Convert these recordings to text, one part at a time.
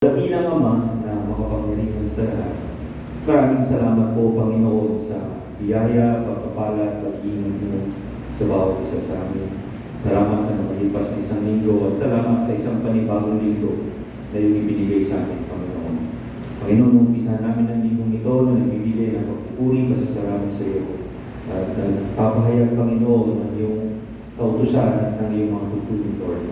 Dakilang Ama na makapangyarihan sa lahat, maraming salamat po, Panginoon, sa biyaya, pagpapala at pag-iingat mo sa bawat isa sa amin. Salamat sa nakalipas na isang linggo at salamat sa isang panibagong linggo na yung ibinigay sa amin, Panginoon. Panginoon, umpisa namin ang linggong ito na nagbibigay ng pagpupuri, pasasalamat sa iyo. At nagpapahayag, Panginoon, ng iyong kautusan at ng iyong mga tutulong, Lord.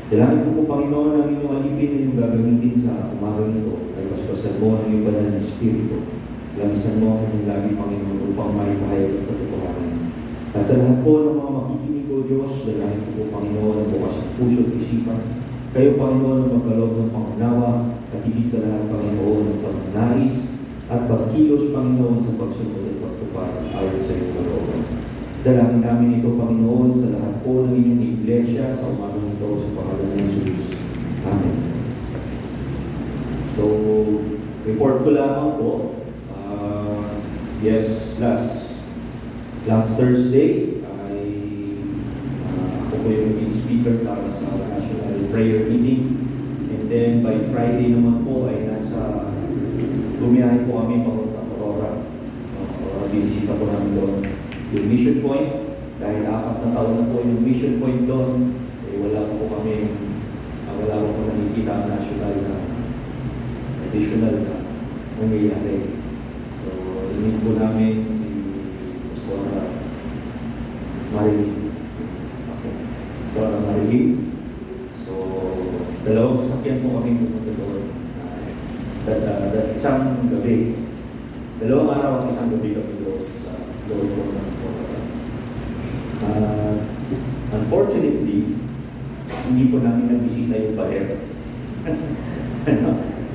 Dalangin ko po, Panginoon, ang inyong alipin na inyong gagamitin sa umagang ito ay paspasan mo ng iyong banal na Espiritu. Lamisan mo ang inyong labi, Panginoon, upang may pahayag at katotohanan. At sa lahat po ng mga makikinig o Diyos, dalangin ko po, Panginoon, ang bukas ng puso at isipan. Kayo, Panginoon, ang magkaloob ng pangunawa at higit sa lahat, Panginoon, ang pagnanais at pagkilos, Panginoon, sa pagsunod at pagtupad ayon sa iyong kalooban. Dalangin namin ito, Panginoon, sa lahat po ng inyong iglesia sa umagang ito sa pangalan ng Jesus. Amen. So, report ko lamang po. Last Thursday, ay ako po yung naging speaker para sa National Prayer Meeting. And then by Friday naman po ay bumiyahe po kami papunta Aurora. Binisita po namin doon yung mission point. Dahil 4 na taon na po yung mission point doon, wala po nakikita ang national na additional na nangyayari. So, inig po namin si Pastora Marilyn. Pastora Marilyn. So, dalawang sasakyan po kami pupunta doon. Isang gabi. Dalawang araw at isang gabi kami doon sa loob po ng unfortunately, hindi po namin nabisita yung baler.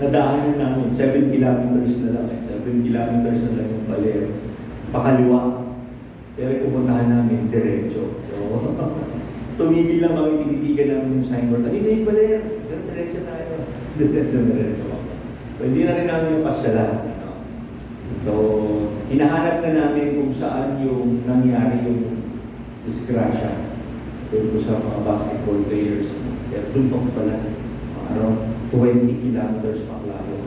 Nadaanan namin, 7 kilometers na lang. 7 kilometers na lang yung baler. Pakaliwa. Pero pupuntahan namin diretso. So, tumigil lang kami, tinitigan namin yung signboard. Ano yung baler? Diretso tayo. Diretso. So, hindi na rin namin yung pasyalan. So, hinahanap na namin kung saan yung nangyari yung disgrasya. Doon po sa mga basketball players. Kaya doon pa pala, around 20 kilometers pa layo.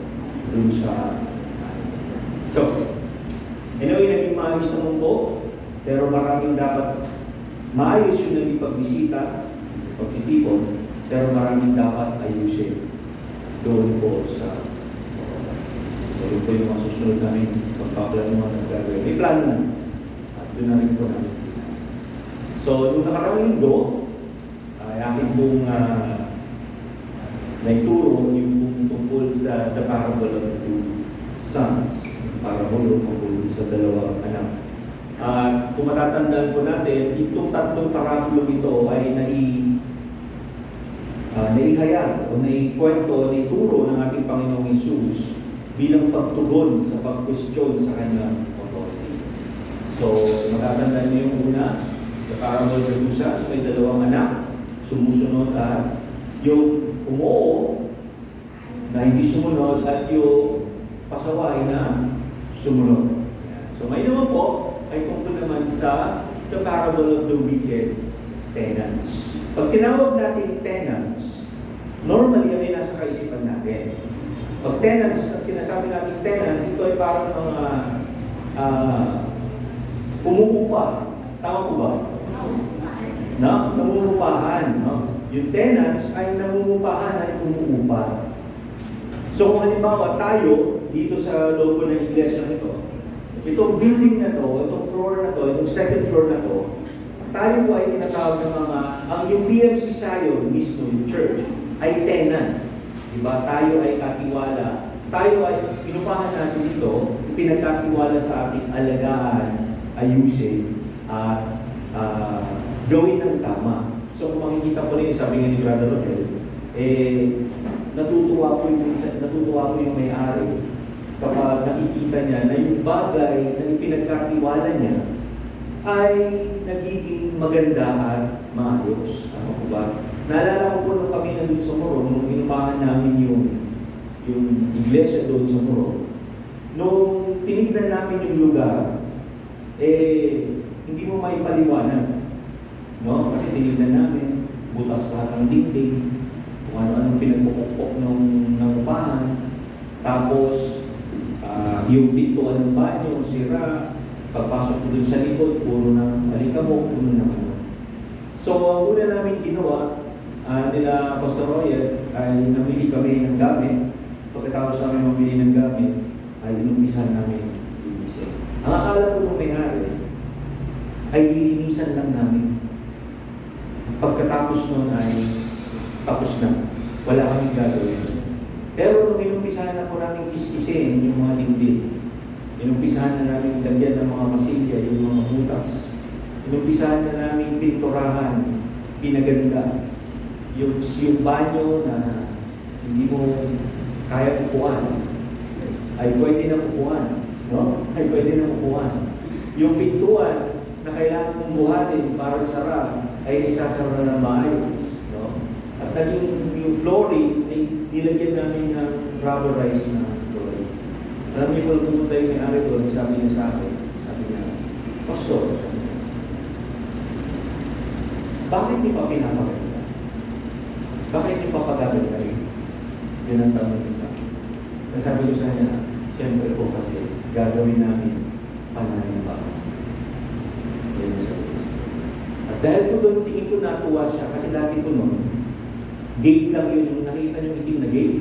Doon sa... So, anyway, naging maayos naman po. Pero maraming dapat maayos yung naging pagbisita, pagtitipon, pero maraming dapat ayusin doon po sa... So, yun po yung mga susunod namin pagpaplanuhan ng gagawin. May plano na. At doon na rin po namin. So, nung nakaraang linggo, ay akin pong naituro yung tungkol sa the parable of the two sons. Parable tungkol sa dalawang anak. Kung matatandaan po natin, itong tatlong parabolong ito ay naihayag o naikwento, naituro ng ating Panginoong Hesus bilang pagtugon sa pag-question sa kanyang authority. So, matatandaan niyo yung una, sa parable of the two sons, may dalawang anak, sumusunod at yung umuo na hindi sumunod at yung pasaway na sumunod. So, may naman po ay tungkol naman sa the parable of the wicked tenants. Pag tinawag natin tenants, normally yan ay nasa kaisipan natin. Pag tenants, sinasabi natin tenants, ito ay parang mga umuupa. Tama po ba? Nangungupahan. No? Yung tenants ay nangungupahan, ay umuupa. So kung halimbawa tayo, dito sa loob ng iglesia nito, itong building na to, itong floor na to, itong second floor na to, tayo po ay tinatawag ng yung BMC Zion mismo, yung church, ay tenant. Diba? Tayo ay katiwala. Tayo ay pinupahan natin ito, pinagkatiwala sa ating alagaan, ayusin, at gawin ng tama. So kung makikita ko rin, sabi nga ni Brother Rodel, natutuwa ko yung may-ari kapag nakikita niya na yung bagay na ipinagkatiwala niya ay nagiging maganda at maayos. Ano po ba? Naalala ko po nung kami nandun sa Moro, nung inupahan namin yung iglesia doon sa Moro, nung tinignan namin yung lugar, hindi mo maipaliwanag. No? Kasi tinignan namin, butas lahat ng dingding, kung ano-anong pinagpupukpok ng upahan. Tapos, yung pintuan ng banyo, sira. Pagpasok ko dun sa likod, puro ng alikabok, puro ng ano. So, ang una namin ginawa, nila Pastor Royal, ay namili kami ng gamit. Pagkatapos namin mamili ng gamit, ay inumpisahan namin linisin. Ang akala ko nung may-ari, ay lilinisan lang namin. Pagkatapos nun ay tapos na. Wala kaming gagawin. Pero nung inumpisahan na po namin kiskisin yung mga dingding, inumpisahan na namin lagyan ng mga masilya, yung mga butas, inumpisahan na namin pinturahan, pinaganda, yung banyo na hindi mo kaya upuan, ay pwede na upuan, no? Ay pwede na upuan. Yung pintuan na kailangan mong buhatin para sara, ay isasara na maayos, no? At yung flooring ay nilagyan namin ng rubberized na flooring. Alam niyo kung pumunta yung may-ari doon, sabi niya sa akin, sabi niya, Pastor, bakit niyo pa pinapaganda? Bakit niyo pa pagaganda rin? Yun ang tanong niya sa akin. Nasabi ko sa kanya, siyempre po kasi gagawin namin pananampalataya. Yan ang sabi ko. At dahil po doon, tingin ko natuwa siya, kasi dati ko noon, gate lang yun, yung nakita niyo itim na gate.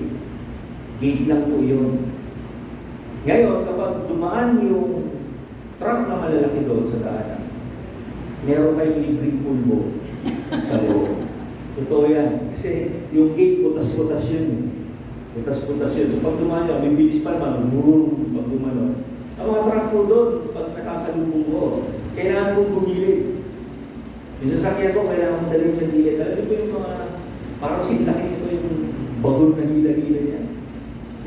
Gate lang po yun. Ngayon, kapag dumaan yung truck na malalaki doon sa daanan, meron kayong libreng pulbo sa loob. Totoo yan. Kasi yung gate, butas-butas yun. Butas-butas yun. So pag dumaan yun, bibilis pa naman, pag dumaan. Ang mga truck po doon, pag nakasalubong ko, kailangan kong gumilid. Yung sasakyan ko, kailangan kong dalhin sa gilid. Alam niyo po yung mga, parang sinlaki ito yung bagol na hila-hila niya.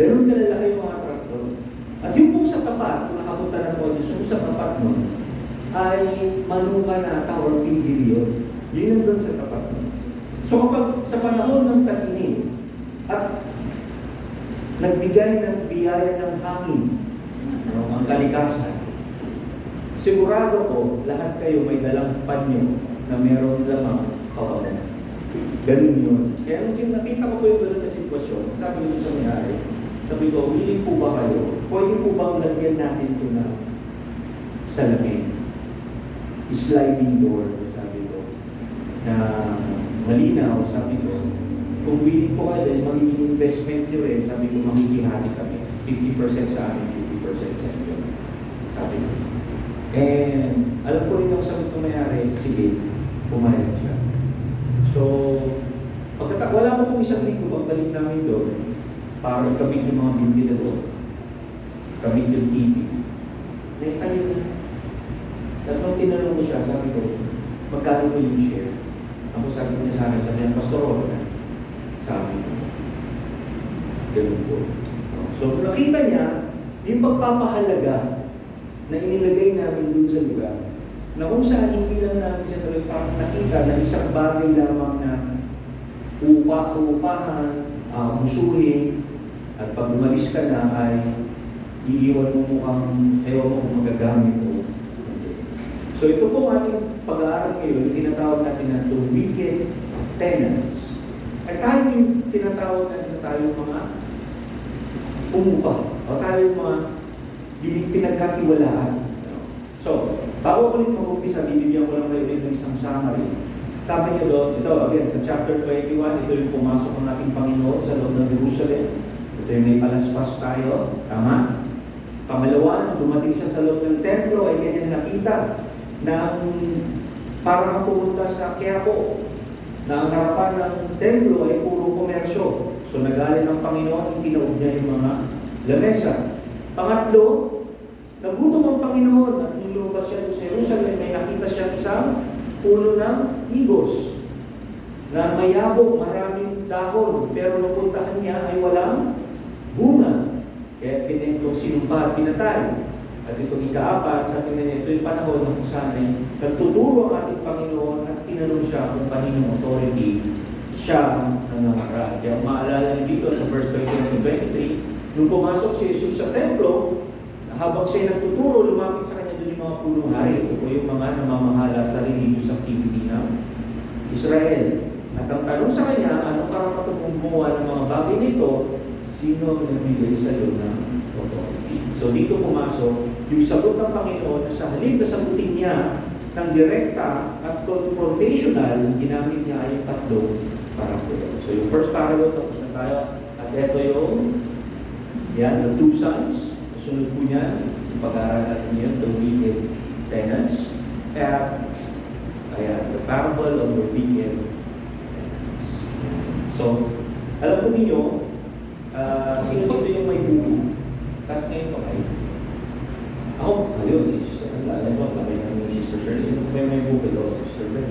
Ganun kalalaki yung mga truck doon. At yung po sa tapat, kung nakapunta na po yun, yung sa tapat mo, ay manuka na Tower Pindirion. Yun ang doon sa tapat mo. So kapag sa panahon ng tag-init at nagbigay ng biyaya ng hangin, ang kalikasan, sigurado ko, lahat kayo may dalang panyo na meron lamang kawalan. Ganun yun. Kaya nung nakita ko po yung ganun na sitwasyon, sabi ko sa may-ari, sabi ko, willing po ba kayo? Pwede po bang lagyan natin ito na salamin? Sliding door, sabi ko. Na malinaw, sabi ko. Kung willing po kayo, dahil magiging investment nyo rin, sabi ko, makikihati kami. 50% sa amin, 50% sa inyo. Sabi ko. And alam ko rin ako sabi ko mayari, sige, pumayag siya. So, wala po pong isang linggo, pagbalik namin doon, para kamit yung mga ventilador, kamit yung TV. Ayun na. At nung tinanong ko siya, sabi ko, magkano ko yung share? Ako sabi niya sa akin, sabi niya, Pastor, sabi ko. Ganun po. So, nakita niya, yung pagpapahalaga na inilagay namin dun sa lugar, na kung saan hindi lang namin siya tuloy nakita na isang bagay lamang na upahan, musuhin, at pag umalis ka na ay iiwan mo mukhang ewan mo kung magagamit mo. So ito po ating pag-aaral ngayon, tinatawag natin na the wicked tenants. At tayo yung tinatawag natin na tayo mga umupa, o tayo mga pinagkatiwalaan. So, bago ko ulit mag-umpisa, bibigyan ko lang kayo ulit ng isang summary. Sabi niyo doon, ito again, sa chapter 21, ito yung pumasok ng ating Panginoon sa loob ng Jerusalem. Ito yung may palaspas tayo, tama? Pangalawa, dumating siya sa loob ng templo, ay kanyang nakita na para kang pumunta sa Quiapo, na ang harapan ng templo ay puro komersyo. So nagalit ang Panginoon, itinaob niya yung mga lamesa. Pangatlo, nagutom ang Panginoon at nung lumabas siya sa Jerusalem, may nakita siya isang puno ng higos na mayabong, maraming dahon, pero nung puntahan niya ay walang bunga. Kaya pinentong sinumpa at pinatay. At itong ika-apat, sabi niya, ito yung panahon na kung saan ay nagtuturo ang ating Panginoon at tinanong siya kung kaninong authority siya nangangaral. Kaya maalala niyo dito sa verse 22-23, nung pumasok si Jesus sa templo, habang siya nagtuturo, lumapit sa kanya doon yung mga punong hari o yung mga namamahala sa religious activity ng Israel. At ang tanong sa kanya, anong karapat mong gumawa ng mga bagay nito? Sino ang nagbigay sa iyo ng authority? So dito pumasok yung sagot ng Panginoon na sa halip na sagutin niya ng direkta at confrontational, ginamit niya ay yung tatlong parable. So yung first parable, tapos na tayo. At ito yung the two sons. Sunod po niya, yung pag-aaralan niya, the wicked tenants. At the parable of the wicked tenants. So, alam po ninyo, sino dito yung may buko? Tapos ngayon pa kayo. Ako, ayun, si Sister, alam mo, kami namin yung Sister Shirley. Sino po may buko ito, Sister Shirley?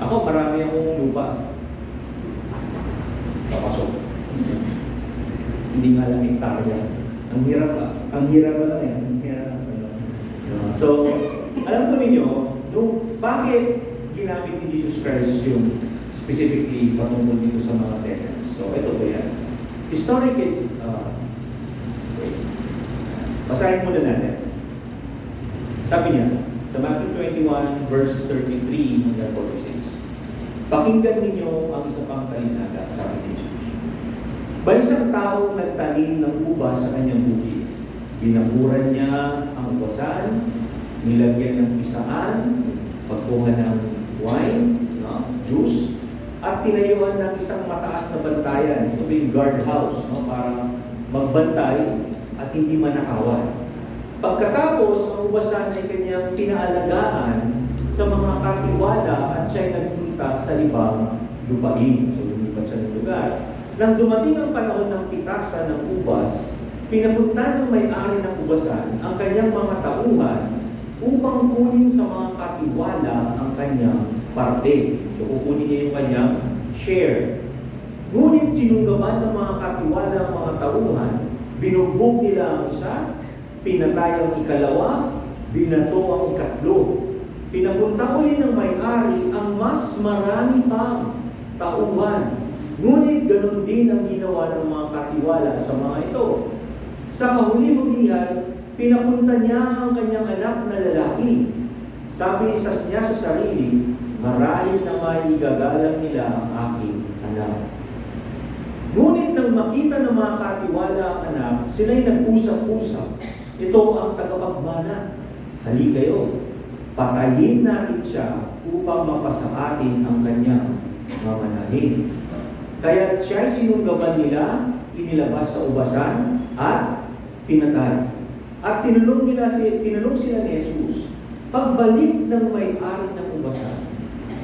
Ako, marami akong lupa. Papasok. Hindi nga lang hektarya. Ang hirap ba? Ang hirap ba lang yan? Ang hirap ba lang? So, alam ko ninyo, bakit ginamit ni Jesus Christ yung specifically patungkol dito sa mga tenants? So, ito po yan. Historically, basahin muna natin. Sabi niya, sa Matthew 21, verse 33 hanggang 46, pakinggan ninyo ang isa pang kalinhaga, sabi ni Jesus. May isang taong nagtanim ng ubas sa kanyang bukid. Binakuran niya ang ubasan, nilagyan ng pisaan, pagkuha ng wine, juice, at tinayuan ng isang mataas na bantayan. Ito yung guardhouse, para magbantay at hindi manakawan. Pagkatapos, ang ubasan ay kanyang pinaalagaan sa mga katiwala at siya'y nagpunta sa ibang lupain. So, lumipat siya ng lugar. Nang dumating ang panahon ng pitasan ng ubas, pinapunta ng may-ari ng ubasan ang kanyang mga tauhan upang kunin sa mga katiwala ang kanyang parte. So, kukunin niya yung kanyang share. Ngunit sinunggaban ng mga katiwala ang mga tauhan, binugbog nila ang isa, pinatay ang ikalawa, binato ang ikatlo. Pinapunta uli ng may-ari ang mas marami pang tauhan. Ngunit ganoon din ang ginawa ng mga katiwala sa mga ito. Sa kahuli-hulihan, pinapunta niya ang kanyang anak na lalaki. Sabi niya sa sarili, marahil na may igagalang nila ang aking anak. Ngunit nang makita ng mga katiwala ang anak, sila'y nag-usap-usap. Ito ang tagapagmana. Hali kayo, patayin natin siya upang mapasa atin ang kanyang mamanahin. Kaya siya'y sinunggaban nila, inilabas sa ubasan, at pinatay. At tinanong sila ni Jesus, pagbalik ng may-ari ng ubasan,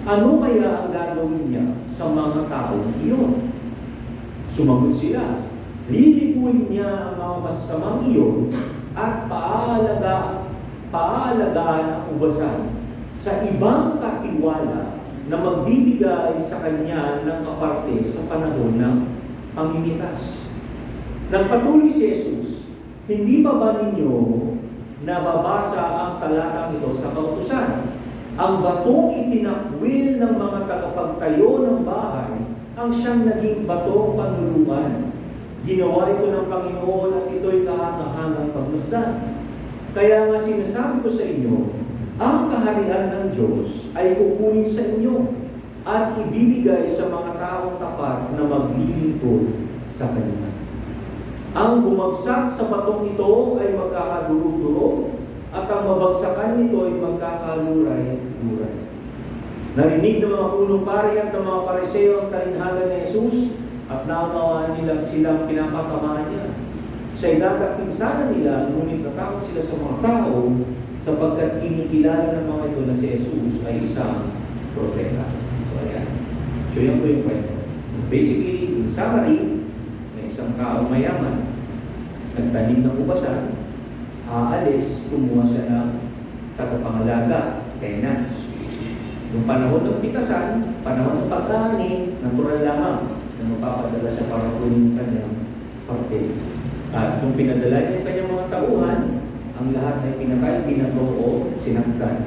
ano kaya ang gagawin niya sa mga taong iyon? Sumagot sila, lilipulin niya ang mga masasamang iyon at paalagaan ang ubasan sa ibang katiwala na magbibigay sa kanya ng kaparte sa panahon ng pamimitas. Nagpatuloy si Jesus, hindi pa ba ninyo nababasa ang talatang ito sa kautusan? Ang batong itinakwil ng mga tagapagtayo ng bahay ang siyang naging batong panluluan. Ginawa ito ng Panginoon at ito'y kahangahangang pagmasdan. Kaya nga sinasabi ko sa inyo, ang kaharian ng Diyos ay kukunin sa inyo at ibibigay sa mga taong tapat na maglilingkod sa Kanya. Ang bumagsak sa batong ito ay magkakadurog-durog at ang mabagsakan nito ay magkakaluray-luray. Narinig ng mga punong pari at ng mga pariseo ang talinhaga ni Jesus at naunawaan nilang silang pinapatamaan niya. Siya'y nagkapinsanan nila, ngunit natakot sila sa mga tao sapagkat kinikilala ng mga ito na si Jesus ay isang propeta. So, ayan. So, yan po yung kwento. Basically, in summary, may isang tao mayaman, nagtanim ng ubasan, aalis, kumuha siya ng tagapangalaga, tenants. Noong panahon ng pitasan, panahon ng pag-aani, natural lamang na mapapadala siya para kunin kanyang parte. At kung pinadala niya yung kanyang mga tauhan, ang lahat ay pinatay, binato o sinaktan.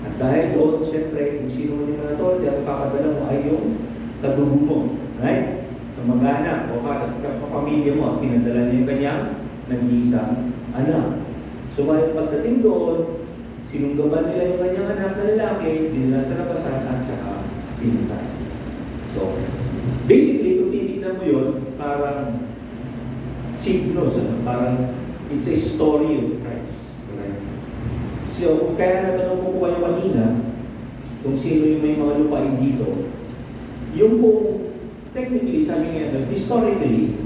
At dahil doon, siyempre, kung sino yung mga to, ang papadala mo ay yung kadugo mo. Right? Ang mag-anak o kapamilya mo, pinadala niya yung kanyang nag-iisang anak. So, pagdating doon, sinunggaban nila yung kanyang anak na lalaki, dinala sa labasan at saka pinatay. So, basically, kung titignan mo yun, parang signos, parang it's a story of Christ. Right? So, kaya natanong ko po kayo kanina, kung sino yung may mga lupain dito, yung po, technically, sabi nga, historically,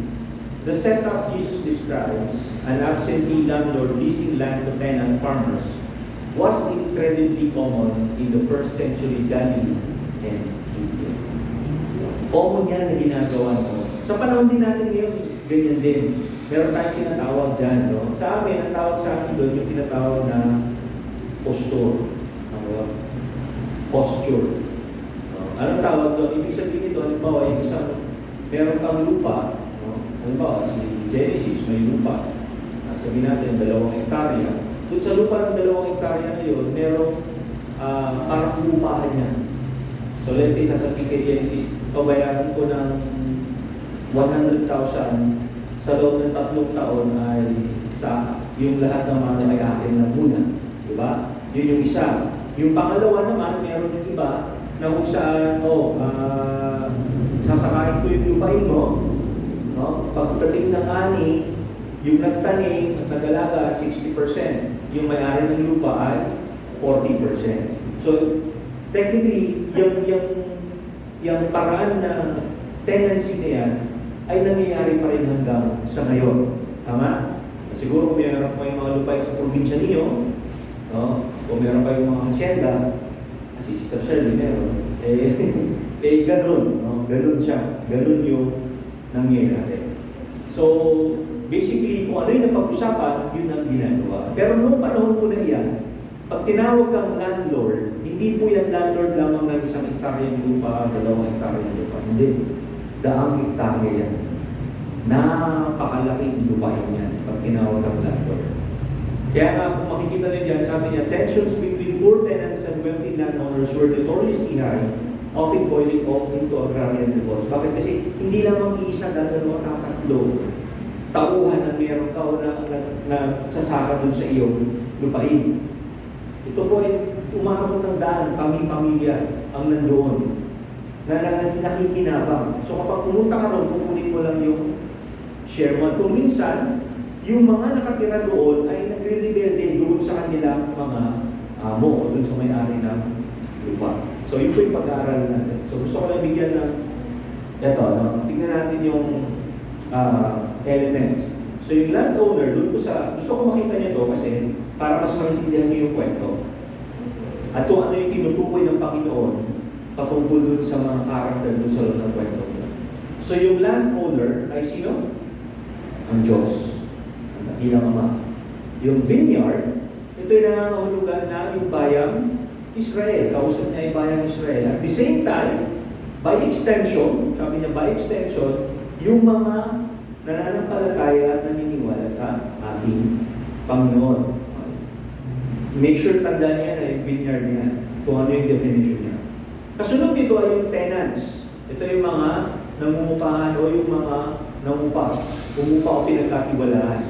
the setup Jesus describes, an absentee landlord leasing land to tenant farmers, was incredibly common in the first century Galilee and Judea. Common yan na ginagawa mo. Sa panahon din natin ngayon, ganyan din. Meron tayong tinatawag dyan, no? Sa amin, ang tawag sa amin doon, yung tinatawag na posture. Posture. Anong tawag doon? Ibig sabihin ito, halimbawa, yung isang, meron kang lupa, no? Halimbawa, si Genesis, may lupa. Sabihin natin, 2 hektarya. Doon sa lupa ng 2 hektarya na yun, merong parang lupahan niya. So let's say, sasabihin kay Genesis, pabayaran ko ng 100,000 sa loob ng 3 taon ay sa yung lahat ng mga ay akin na muna. Diba? Yun yung isa. Yung pangalawa naman, meron yung iba na kung saan, sasakain ko yung lupain mo, no? Pagdating ng ani, yung nagtanim at nagalaga, 60%. Yung may-ari ng lupa ay 40%. So, technically, yung paraan na tenancy na yan ay nangyayari pa rin hanggang sa ngayon. Tama? Siguro kung meron pa yung mga lupain sa probinsya ninyo, no? Kung meron pa yung mga hacienda, kasi si Sister Shirley meron, ganun, no? Ganun siya. Ganun yung nangyayari. So, basically, kung ano yung napag-usapan, yun ang ginagawa. Pero noong panahon po na yan, pag tinawag kang landlord, hindi po yan landlord lamang ng 1 hektarya ng lupa, 2 hektarya ng lupa. Hindi. Daang hektarya yan. Napakalaking lupain yan pag tinawag kang landlord. Kaya nga, kung makikita rin yan, sabi niya, tensions between poor tenants and wealthy landowners were notoriously high, often boiling off into agrarian revolts. Bakit? Kasi hindi lamang iisa, dalawa, tatlo tauhan na meron ka o na sasaka dun sa iyong lupain. Ito po ay umabot ng daan, pamilya ang nandoon na nakikinabang. So kapag pumunta ka ron, kukunin mo lang yung share mo. Kung minsan, yung mga nakatira doon ay nagre-rebelde doon sa kanilang mga amo o doon sa may-ari ng lupa. So yun po yung pag-aaral natin. So gusto ko lang bigyan ng ito, no? Tingnan natin yung elements. So yung landowner, doon gusto ko makita niyo to kasi para mas maintindihan niyo yung kwento. At kung ano yung tinutukoy ng Panginoon patungkol doon sa mga karakter doon sa loob ng kwento. So yung landowner ay sino? Ang Diyos. Ang dakilang Ama. Yung vineyard, ito yung nangangahulugan na yung bayang Israel. Kausap niya yung bayang Israel. At the same time, by extension, sabi niya by extension, yung mga nananampalataya at naniniwala sa ating Panginoon. Make sure tandaan niya na yung vineyard niya, kung ano yung definition niya. Kasunod nito ay yung tenants. Ito yung mga nangungupahan o yung mga nangupa. Umupa o pinagkatiwalaan.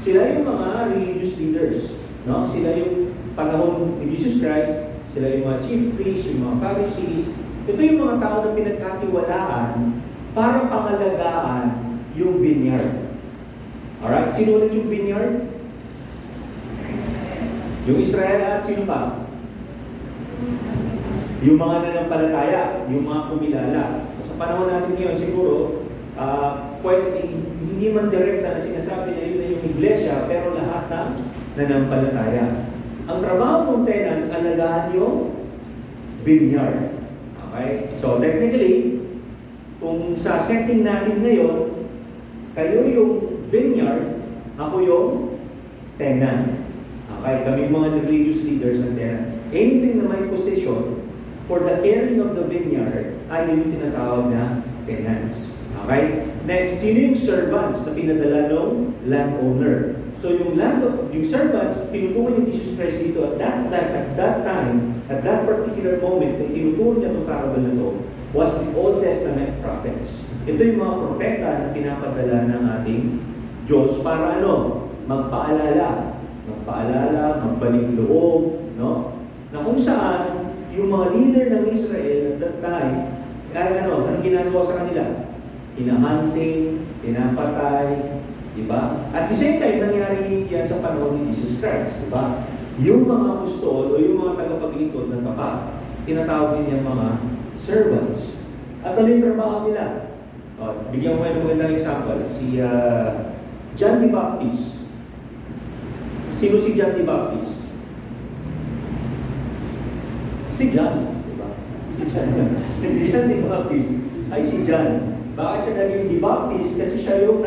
Sila yung mga religious leaders. No? Sila yung panahon ni Jesus Christ, sila yung mga chief priests, yung mga Pharisees. Ito yung mga tao na pinagkatiwalaan para pangalagaan yung vineyard. Alright? Sino ulit yung vineyard? Yung Israel at sino pa? Yung mga nanampalataya, yung mga kumilala. Sa panahon natin ngayon, siguro, hindi man direkta na sinasabi na yun na yung iglesia, pero lahat ng nanampalataya. Ang trabaho ng tenants, alagaan yung vineyard. Okay? So, technically, kung sa setting natin ngayon, kayo yung vineyard, ako yung tenant. Okay, kami mga religious leaders and tenant. Anything na may position for the caring of the vineyard ay yung tinatawag na tenants. Okay? Next, sino yung servants na pinadala ng landowner? So yung servants, tinutukoy ni Jesus Christ dito at that time, at that particular moment, na tinuturo niya itong parable na ito, was the Old Testament prophets. Ito yung mga propeta na pinapadala ng ating Diyos para magpaalala, magbalik loob, no? Na kung saan yung mga leader ng Israel at that time, anong ginagawa sa kanila? Hinahunting, pinapatay, diba? At the same time, nangyari yan sa panahon ni Jesus Christ, diba? Yung mga apostol o yung mga tagapaglingkod ng tapat, tinatawag din yung mga servants. At ano yung trabaho nila? Bigyan ko kayo ng magandang example. Si John the Baptist. Sino si John the Baptist? Si John, diba? Si John. Si John the Baptist ay si John. Bakit siya naging the Baptist? Kasi siya yung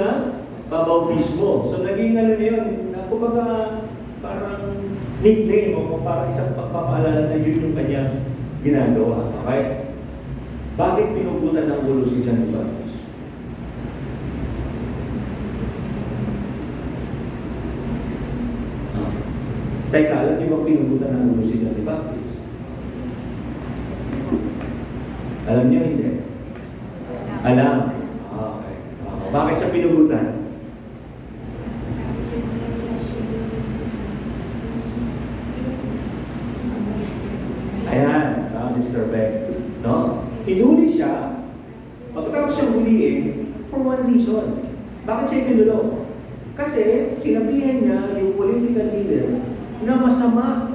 babautismo. So naging ano yun, kumbaga parang nickname o parang isang pagpapaalala na yun yung kanyang ginagawa. Okay? Bakit pinugutan ng ulo si John the Baptist? Teka, alam niyo bang pinugutan ng ulo si John the Baptist? Alam niyo, hindi? Alam. Okay. Bakit siya pinugutan? Ayan, Sister Beck. No? Hinuli siya, pagkatapos siyang huliin, for one reason. Bakit siya pinulo? Kasi sinabihan niya yung political leader na masama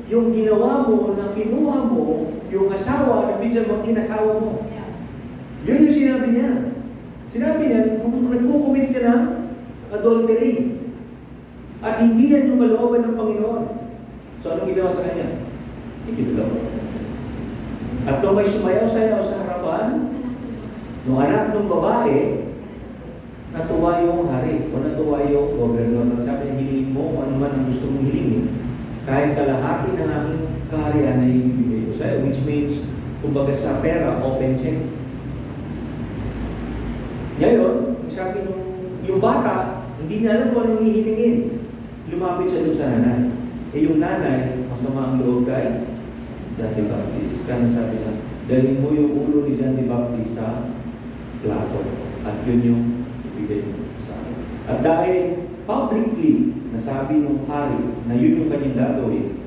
yung ginawa mo, na kinuha mo, yung asawa, na pinsan mo, inasawa mo. Yun yung sinabi niya. Sinabi niya, kung nagkukumit ka ng adultery, at hindi yan yung kalooban ng Panginoon. So, anong ginawa sa kanya? Ikinulo. At nung may sumayaw-sayaw sa harapan, nung anak ng babae, natuwa yung hari, o natuwa yung gobernador. Sabi niya, hilingin mo kung ano man ang gusto mong hilingin. Kahit kalahati ng aming kaharian na ibibigay ko sa'yo, which means, kumbaga sa pera, open check. Ngayon, sabi nung yung bata, hindi niya alam kung anong hihilingin. Lumapit siya doon sa nanay. Yung nanay, masama ang loob kay John the Baptist. Kaya sabi niya, dalhin mo yung ulo ni John the Baptist sa plato. At yun yung ibigay mo sa akin. At dahil publicly nasabi ng hari na yun yung kanyang gagawin,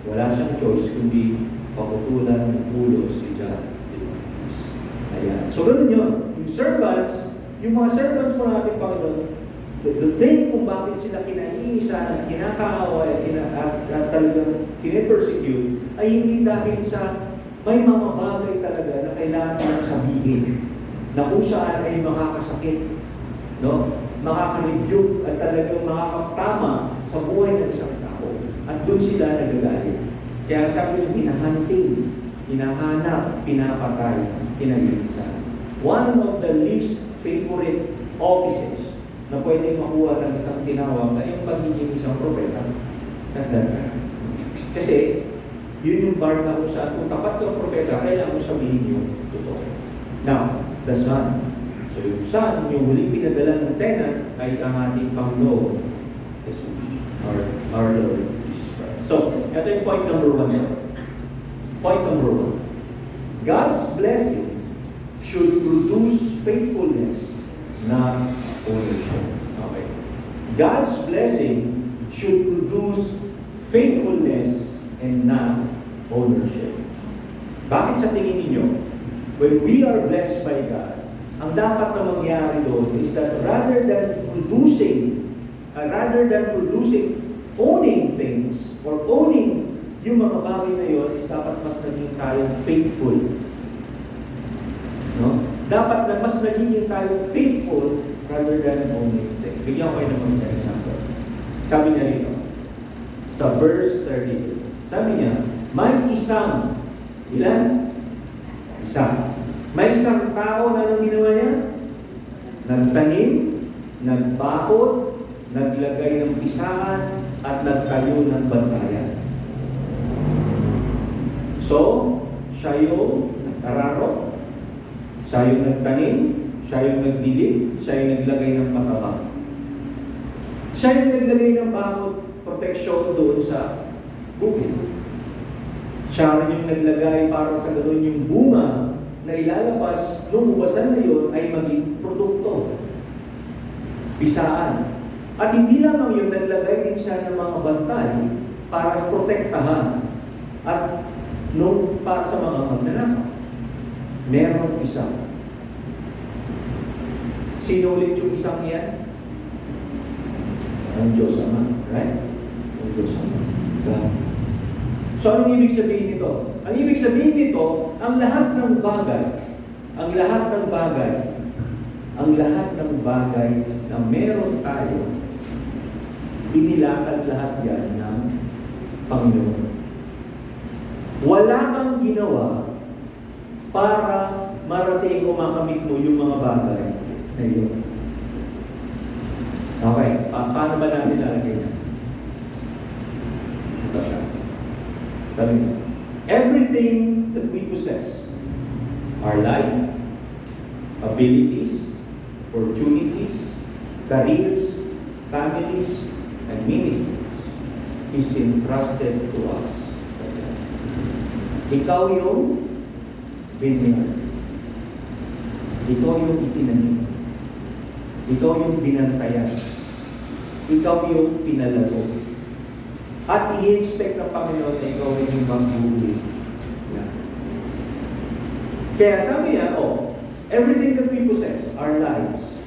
wala siyang choice kundi paputulan ng ulo si John the Baptist. Ayan. So ganun yun. Yung servants, yung mga servants mo natin, Panginoon, the thing kung bakit sila kinaiinisan, kinakaaway, at talagang kine-persecute, ay hindi dahil sa may mga bagay talaga na kailangan nang sabihin na kung saan ay makakasakit, no? Makaka-rebuke at talagang makakatama sa buhay ng isang tao. At doon sila nagagalit. Kaya sabi nyo, hinahunting, hinahanap, pinapatay, kinaiinisan. One of the least favorite offices na pwedeng makuha ng isang tinawag ay yung pagiging isang propeta. Kasi, yun yung bar na kung saan, kung tapat kang propeta, kailangan mo sabihin yung totoo. Now, the Son. So yung Son, yung huling pinadala ng tenant, ay ang ating Panginoon, Jesus, our Lord Jesus Christ. So, ito yung point number 1. Point number 1. God's blessing should produce faithfulness, not ownership. Okay. God's blessing should produce faithfulness and not ownership. Bakit sa tingin ninyo, when we are blessed by God, ang dapat na mangyari doon is that rather than producing owning things or owning yung mga bagay na yun, is dapat mas naging tayong faithful. No? Dapat na mas naging tayong faithful rather than owning things. Bigyan ko kayo ng mga example. Sabi niya rito, sa verse 32, sabi niya, may isang, ilan? Isang. May isang tao na anong ginawa niya? Nagtanim, nagbakod, naglagay ng pisaan, at nagtayo ng bantayan. So, siya yung nagtararo, siya yung nagtanim, siya yung nagdilig, siya yung naglagay ng pataba. Siya yung naglagay ng bakod, protection doon sa bukid. Siya rin yung naglagay para sa ganoon yung bunga na ilalabas, lumubasan na yun ay maging produkto. Pisaan. At hindi lamang yun, naglagay din siya ng mga bantay para protektahan. At Nung para sa mga magnanakaw, merong isa. Sino ulit yung isang yan? Ang Diyos Ama, right? Ang Diyos Ama. God. So, anong ibig sabihin nito? Ang ibig sabihin nito, ang lahat ng bagay na meron tayo, inilatag lahat yan ng Panginoon. Wala kang ginawa para marating o makamit mo yung mga bagay na yun. Okay, paano ba natin lalagay na? Ito siya. Sabi mo, everything that we possess, our life, abilities, opportunities, careers, families, and ministries, is entrusted to us. Ikaw yung vineyard. Ikaw yung itinanim. Ikaw yung binantayan. Ikaw yung pinalago. At i-expect ng Panginoon na ikaw yung magbubuhay. Yeah. Kaya sabi niya, everything that we possess, our lives,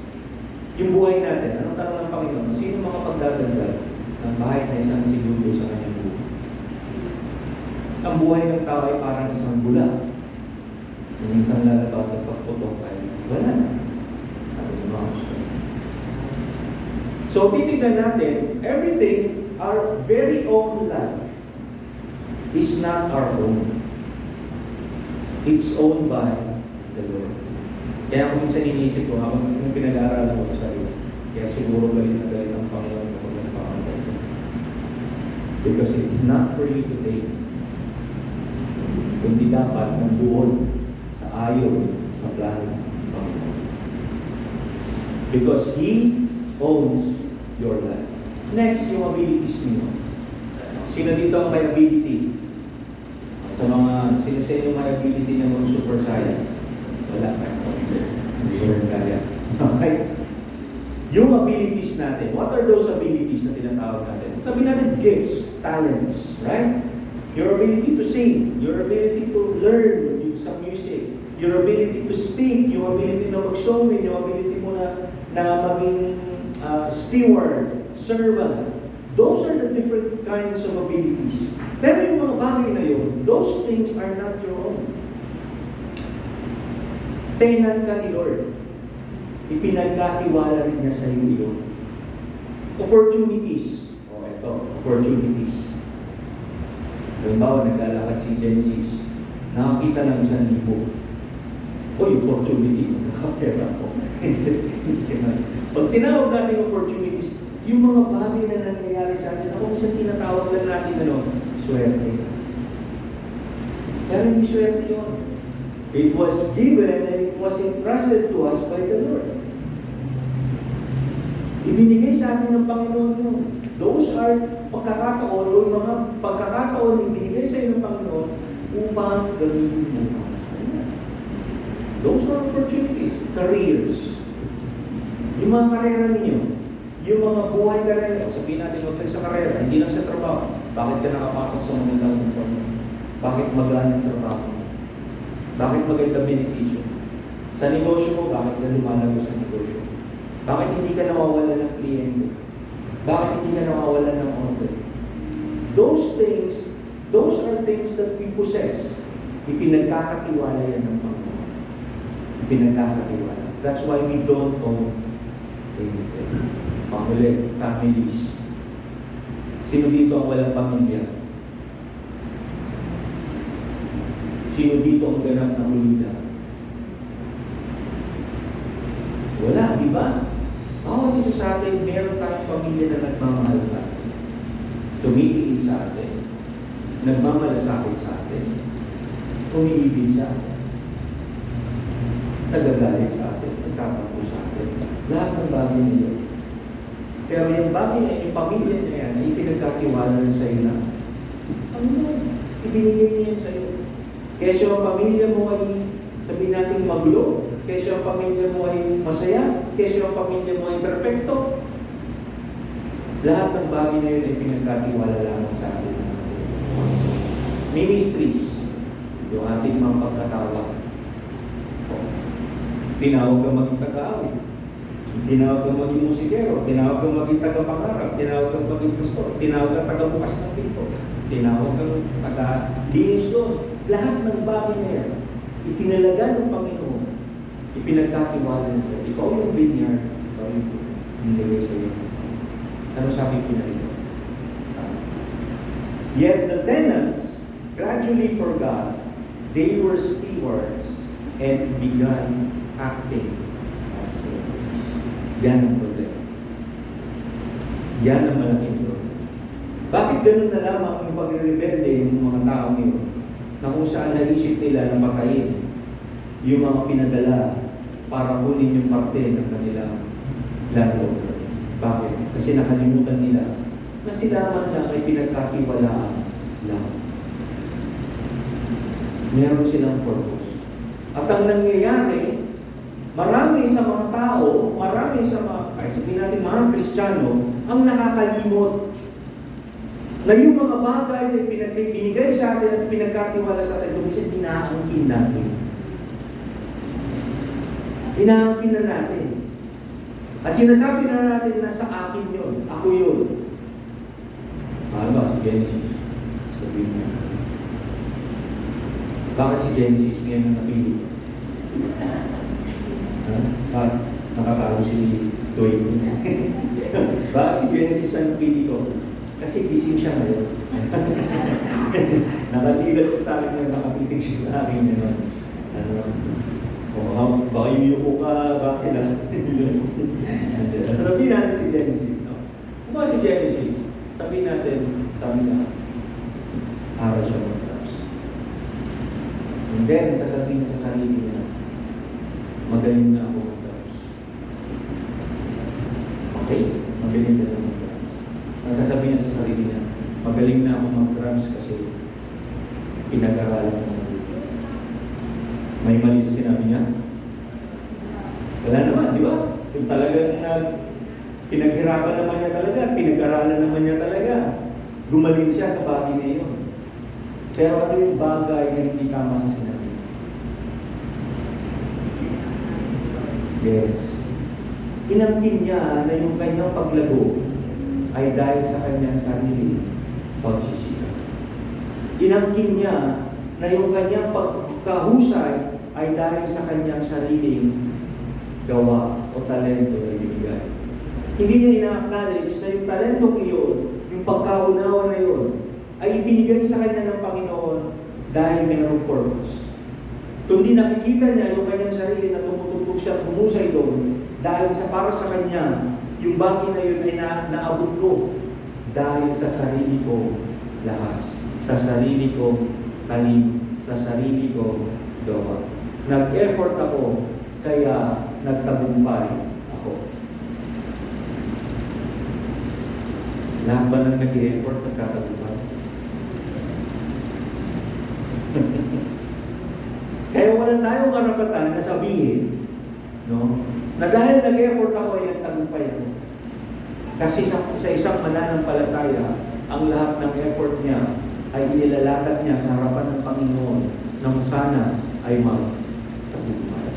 yung buhay natin, anong tanong ng Panginoon? Sino makapagdadagdag ng bahay na isang segundo sa kanyang buhay? Ang buhay ng tao ay parang isang bula. Yung minsan lalabas sa pagputok ay wala na. Sabi ng mga gusto. So, titignan natin, everything, our very own life, is not our own. It's owned by the Lord. Kaya kung minsan iniisip ko, habang pinag-aaralan ko sa iyo, kaya siguro galit na galit ang Panginoon kung nagpapakantay ko. Because it's not for you to take. Kundi dapat nandoon sa ayon sa plano ng Panginoon. Because He owns your life. Next, yung abilities niyo. Sino dito ang may ability? Sa mga, sino sa inyo may ability ng mga super science? Wala pa. Hindi ko rin kaya. Okay? Yung abilities natin, what are those abilities na tinatawag natin? Sabi natin, gifts, talents, right? Your ability to sing, your ability to learn some music, your ability to speak, yung ability na mag-sewing, yung ability mo na maging steward, servant. Those are the different kinds of abilities. Pero yung mga bagay na yun, those things are not your own. Tenant ka ni Lord. Ipinagkatiwala rin niya sa iyo yun. Opportunities. Ito, opportunities. Halimbawa, naglalakad si Genesis. Nakakita ng 1,000. Opportunity. Nakapera ko. Pag tinawag natin opportunities, yung mga bagay na nangyayari sa atin, ako minsan tinatawag lang natin, swerte. Pero hindi swerte yun. It was given and it was entrusted to us by the Lord. Ibinigay sa atin ng Panginoon yun. Those are pagkakataon o mga pagkakataon na ibinigay sa iyo ng Panginoon upang gamitin mo para sa Kanya. Those are opportunities. Careers. Yung mga karera ninyo, yung mga buhay karera, sabihin natin huwag sa karera, hindi lang sa trabaho. Bakit ka nakapasok sa magandang kumpanya? Bakit maganda ang trabaho? Bakit maganda beneficio? Sa negosyo mo, bakit ka lumalago sa negosyo? Bakit hindi ka nawawala ng kliyente? Bakit hindi ka nawawala ng order? Those things, those are things that we possess. Ipinagkakatiwala yan ng Panginoon. Ipinagkakatiwala. That's why we don't own anything. Panguli, families. Sino dito ang walang pamilya? Sino dito ang ganap na ulila? Wala, di ba? Bawat isa sa atin, meron tayong pamilya na nagmamahal sa atin. Tumitingin sa atin. Nagmamalasakit sa atin. Umiibig sa atin. Nagagalit sa atin. Nagtatampo sa atin. Lahat ng bagay nila. Pero yung bagay na yung pamilya niya yan, ay pinagkatiwala rin sa iyo na, ibinigay niya yan sa iyo. Kesa yung pamilya mo ay, sabihin natin, magulo. Kesa yung pamilya mo ay masaya. Kesa yung pamilya mo ay perfecto. Lahat ng bagay na yun ay pinagkatiwala lamang sa atin. Ministries. yung ating mga pagkatawa. Tinawag kang maging taga-awit, tinawag kang maging musikero, tinawag kang maging taga-pangarap, tinawag kang maging pastor, tinawag kang taga-bukas ng pinto, tinawag kang taga-linis doon. Lahat ng bagay na yan, itinalaga ng Panginoon, ipinagkatiwala niya sa'yo. Ikaw yung vineyard, ikaw yung nilagay sa'yo. Ano sabi pinarito? Yet the tenants gradually forgot they were stewards and began acting as slaves. Yan ang problema. Yan ang malaking problema. Bakit ganun na lamang yung pagre-rebelde ng mga tao ngayon na kung saan naisip nila na patayin yung mga pinadala para kunin yung parte ng kanilang landlord? Bakit? Kasi nakalimutan nila na sila man lang ay pinagkatiwalaan lang. Meron silang purpose. At ang nangyayari, marami sa mga tao, marami sa mga, kahit sabihin natin mga Kristiyano, ang nakakalimot na yung mga bagay na binigay sa atin at pinagkatiwala sa atin, minsan inaangkin natin. Inaangkin na natin. At sinasabi na natin na sa akin yun, ako yun. Mahal ba si Genesis? Sabihin niya. Bakit si Genesis ngayon ang napili? Bakit? Nakatalo si Toy. Bakit si Genesis ang napili ko? Kasi gising siya ngayon. Nakatigal siya sa akin ngayon, nakapiting siya sa akin ngayon. Baka yuyuko ka, baka sila. Sabihin natin si Genesis. Kung ba si Genesis? Sabihin natin, sabi na, aral siya mag-drugs. And then, sasabihin niya sa sarili niya, magaling na ako mag-drugs. Okay? Magaling na ako mag-drugs. Ang sasabihin niya sa sarili niya, magaling na ako mag-drugs kasi pinag-aralan ko mabuti. May mali sa sinabi niya? Wala naman, di ba? Yung talagang pinaghirapan naman niya talaga, pinag-aralan naman niya talaga. Gumaling siya sa bagay na yun. Pero ano yung bagay na hindi tama sa sinabi? Yes. Inangkin niya na yung kanyang paglago ay dahil sa kanyang sarili pagsisika. Inangkin niya na yung kanyang pagkahusay ay dahil sa kanyang sariling gawa o talento na ibigay. Hindi niya ina-acknowledge na yung talentong iyon, yung pagkaunawa na yun, ay ibinigay sa kanya ng Panginoon dahil mayroong purpose. Kundi nakikita niya yung kanyang sarili na tumutugtog siya at humusay doon dahil sa para sa kanya, yung bagay na yun ay naabot ko dahil sa sarili ko lakas, sa sarili ko talim, sa sarili ko gawa. Nag-effort ako, kaya nagtagumpay ako. Lahat ba nang nag-effort nagkatagumpay? Kaya wala tayong karapatan na sabihin, no, na dahil nag-effort ako ay nagtagumpay ako. Kasi sa isang mananampalataya, ang lahat ng effort niya ay inilalakad niya sa harapan ng Panginoon nang sana ay magtagumpay.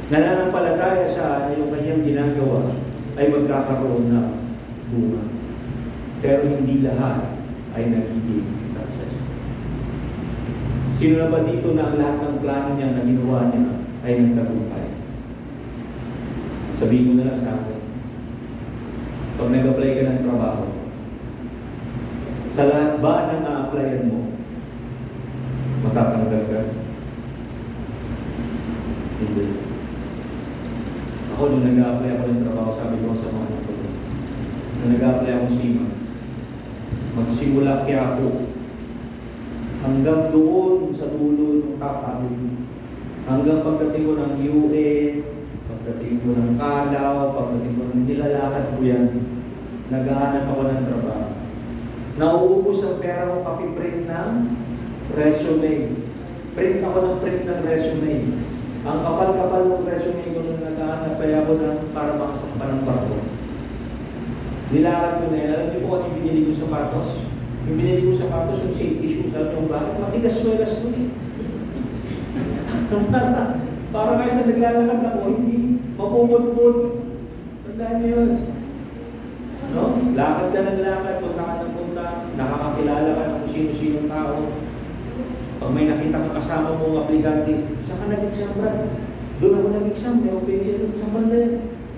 Nananampalataya siya na yung kanyang ginagawa ay magkakaroon ng bunga. Pero hindi lahat ay nagiging successful. Sino na ba dito na ang lahat ng plano niya na ginawa niya ay nagtagumpay? Sabihin mo na lang sa akin. Pag nag-apply ka ng trabaho, sa lahat ba ng na-applyan mo, matatanggap ka? Hindi. Ako nung nag-apply ako ng trabaho, sabi ko sa mga anak ko, nung nag-apply ako SIMA, magsimula kaya ako hanggang doon sa dulo ng kakawin. Hanggang pagdating ko ng UN, pagdating ko ng Kalaw, pagdating ko ng nilalakad ko yan, naghahanap ako ng trabaho. Nauubos ang pera ko kapiprint ng resume. Print ako ng print ng resume. Ang kapal-kapal ng resume ko nung naghahanap kaya ako ng para makasampa ng barko. Nilakad ko na yan. Alam niyo po kung binili ko sapatos? Yung binili ko sa sapatos, yung safety shoes, sabi ko, bakit? Matigas-swelas ko eh. Para kahit na naglalakad ako, hindi mapupod-pod. Tandaan niyo yun. No? Lakad ka ng lakad, punta ka ng punta, nakakakilala ka ng kung sino-sinong tao. Pag may nakita kang kasama mo, aplikante, saan ka nag-exam, Brad? Doon ako nag-exam, may operation doon sa banda yan.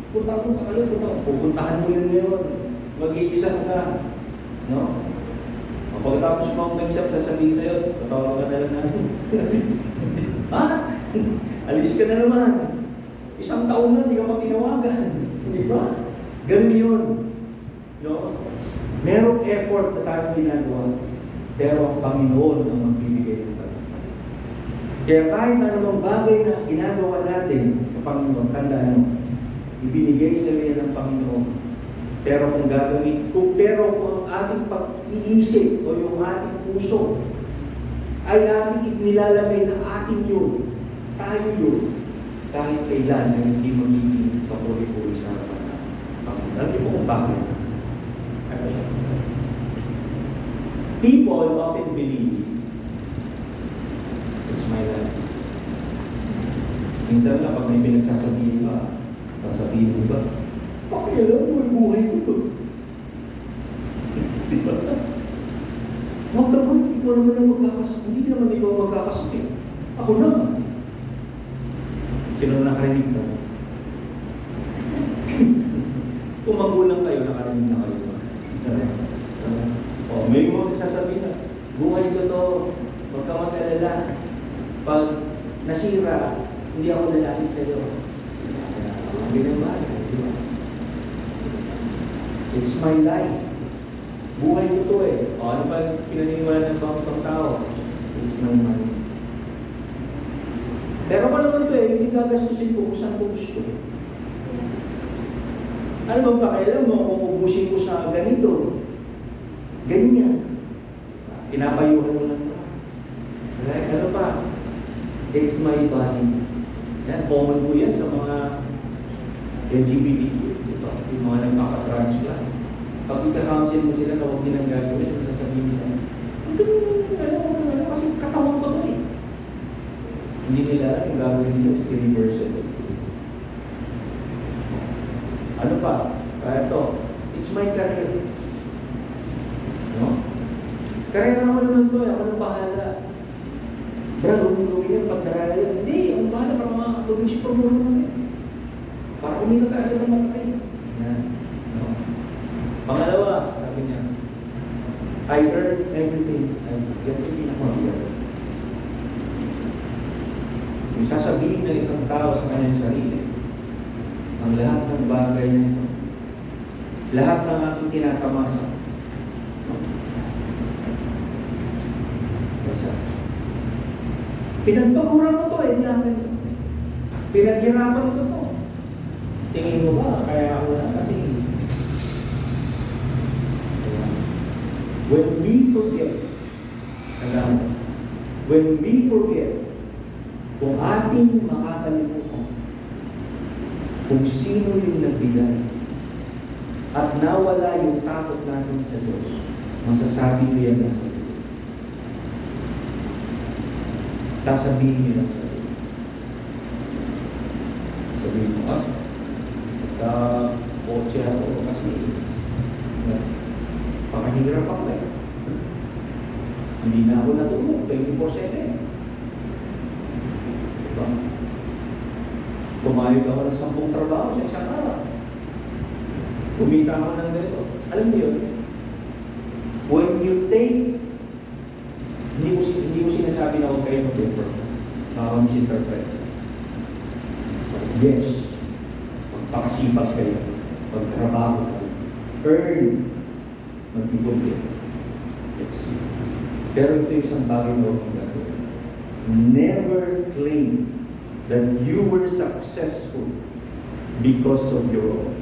Punta ako sa kayo, pupuntahan mo yun ngayon. Mag-i-exam ka. No? Pagkatapos mo mag-exam, sasabihin sa'yo, patawag ka na lang natin. Ha? Alis ka na naman. Isang taon na, hindi ka magtinawagan. Di ba? Ganun yun. No? Merong effort na tayong ginagawa, pero ang Panginoon ang magbibigay ng tayo. Kaya kahit na anumang bagay na ginagawa natin sa Panginoon, tandaan mo, ibinigay sa iyo ng Panginoon. Pero kung gagawin, pero kung ang ating pag-iisip o yung ating puso ay ating nilalagay na ating yun, tayo yun, kahit kailan na hindi magiging papuri-puri sa harapan ng Panginoon. Alam niyo po kung bakit? People often believe it's my life. Minsan na pag may pinagsasabihin ka, sasabihin mo ba, pakialam mo yung buhay ko to. Diba? Huwag naman, ikaw naman ang magkakasakit. Hindi naman ikaw magkakasakit. Ako naman. Sino nakarinig na? Kung magulang kayo, nakarinig na kayo. May mga nagsasabihin na, buhay ko to, huwag ka mag-alala. Pag nasira, hindi ako lalapit sa iyo. Ganyan ba? Diba? It's my life. Buhay ko to eh. O ano ba pinaniniwala ng bawat tao? It's my money. Pero pa naman to eh, hindi gagastusin ko kung saan ko gusto. Ano bang pakialam mo kung ubusin ko sa ganito? Ganyan. Pinapayuhan mo lang. Right? Ano pa? It's my body. Yan, common po yan sa mga LGBTQ. Diba? Yung mga nagpapatransplant. Pag ika-counsel mo sila na huwag nilang gagawin, sasabihin nila, ano, kasi katawan ko to eh. Hindi nila yung gagawin nila is irreversible. Ano pa? Kaya to, it's my career. No? Karera ako naman to, ako nang bahala. Brad, huwag mo gawin yan, pagdarala yan. Hindi, ako bahala para mga gawin siya pag-muro namin. Para kumita tayo ng matay. Yan. No? Pangalawa, sabi niya, I earn everything. Yan yung pinakamabigat. Yung sasabihin ng isang tao sa kanyang sarili, ang lahat ng bagay na ito, lahat ng aking tinatamasa, pinagpaguran ko to eh, pinaghirapan ko to. Tingin mo ba, kaya ako na kasi when we forget kung ating makakalimutan kung sino yung nagbigay at nawala yung takot natin sa Diyos, masasabi ko yan lang sa Diyos. Sasabihin niyo lang sa Diyos. Sabihin mo, kotse ako kasi pakahirap ako eh. Hindi na ako natulog, 24/7. Diba? Pumayag ako ng 10 trabaho sa isang araw. Kumita ako ng ganito. Alam niyo yun? When you take, hindi ko sinasabi na huwag kayo mag-effort. Misinterpret. Yes. Pagpakasipag kayo. Pagtrabaho kayo. Earn. Mag-ibon kayo. Yes. Pero ito yung isang bagay na huwag mong gagawin. Never claim that you were successful because of your own.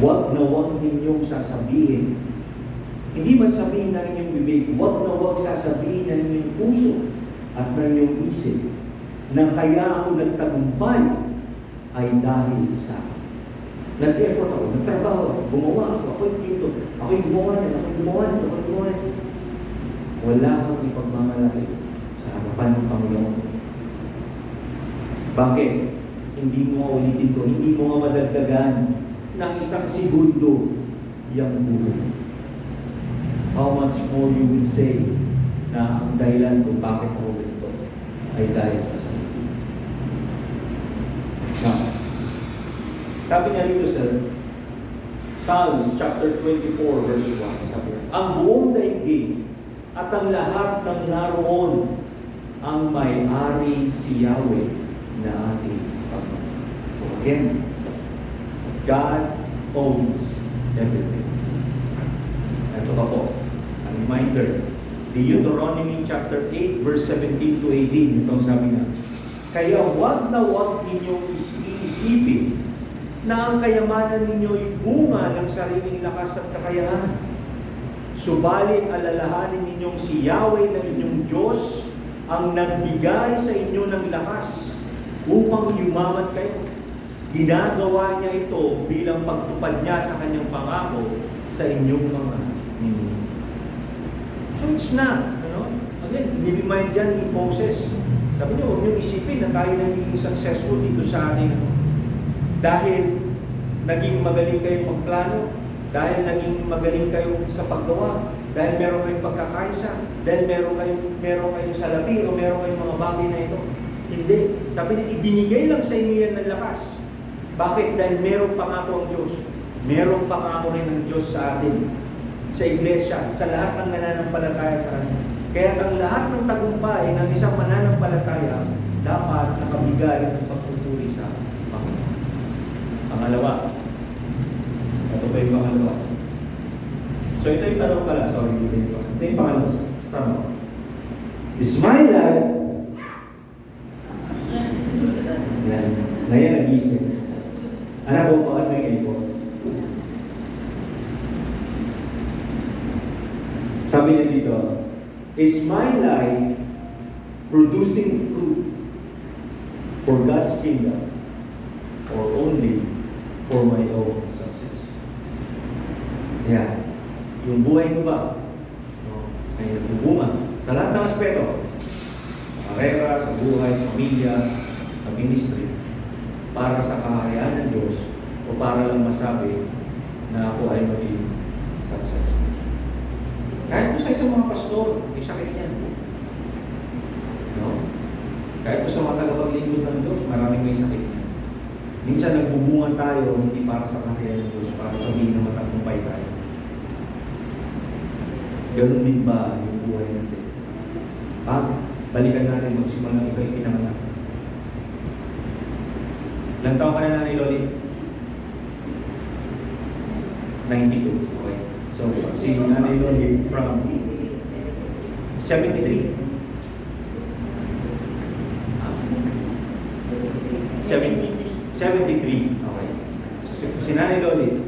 Huwag na huwag ninyong sasabihin. Hindi man sabihin na inyong bibig, huwag na huwag sasabihin na inyong puso at na inyong isip na kaya ako nagtagumpay ay dahil sa akin. Nag-effort ako, nagtrabaho ako, gumawa ako, ako'y dito, ako'y gumawa yan, ako'y gumawa yan, ako'y gumawa yan. Wala kang ipagmamalaki sa harapan ng Panginoon. Bakit? Hindi mo ulitin to, hindi mo nga madagdagan ng isang segundo yung buhay. How much more you will say na ang dahilan kung bakit ako ganito ay dahil sa sarili. Now, sabi niya rito sa Psalms chapter 24 verse 1, sabi niya, ang buong daigdig at ang lahat ng naroon ang may-ari si Yahweh na ating Panginoon. So again, God owns everything. Ito pa po, ang reminder, Deuteronomy chapter 8 verse 17 to 18, itong sabi na, kaya huwag na huwag ninyong iisipin na ang kayamanan ninyo'y bunga ng sariling lakas at kakayahan. Subalit alalahanin ninyong si Yahweh na inyong Diyos ang nagbigay sa inyo ng lakas upang yumaman kayo. Ginagawa niya ito bilang pagtupad niya sa kanyang pangako sa inyong mga ninyo. So it's not, again, niremind yan ni Moses. Sabi niyo, huwag niyong isipin na tayo naging successful dito sa ating dahil naging magaling kayong magplano, dahil naging magaling kayo sa paggawa, dahil meron kayong pagkakaisa, dahil meron kayong salapi o meron kayong mga bagay na ito. Hindi. Sabi niya, ibinigay lang sa inyo yan ng lakas. Bakit? Dahil meron pangako ang Diyos. Meron pangako rin ng Diyos sa atin, sa iglesia, sa lahat ng nananampalataya sa Kanya. Kaya ang lahat ng tagumpay ng isang mananampalataya dapat nakabigay ng pagtuturi sa Panginoon. Pangalawa. Ito pa yung pangalawa. So ito yung tanong pala. Sorry, ito yung pangalawa. Tanong. Is my life... Yan. Ngayon nag-iisip. Anak ko pa ano yung po? Sabi niya dito, is my life producing fruit for God's kingdom or only for my own success? Yeah. Yung buhay ko ba ay nagbubunga sa lahat ng aspeto? Sa karera, sa buhay, sa pamilya, sa ministry, para sa kahayaan ng Diyos o para lang masabi na ako ay maging successful? Kahit po sa isang mga pastor, may sakit yan. No? Kahit po sa mga tagapaglingkod ng Diyos, maraming may sakit yan. Minsan nagbubungan tayo, hindi para sa kahayaan ng Diyos, para sabihin na matagumpay tayo. Ganun din ba yung buhay natin? Balikan natin magsimula ng iba yung pinanganak. Ilang taon ka na Nanay Loli? 92. Okay. So, si Nanay Loli from 73. 73. Okay. So, si Nanay Loli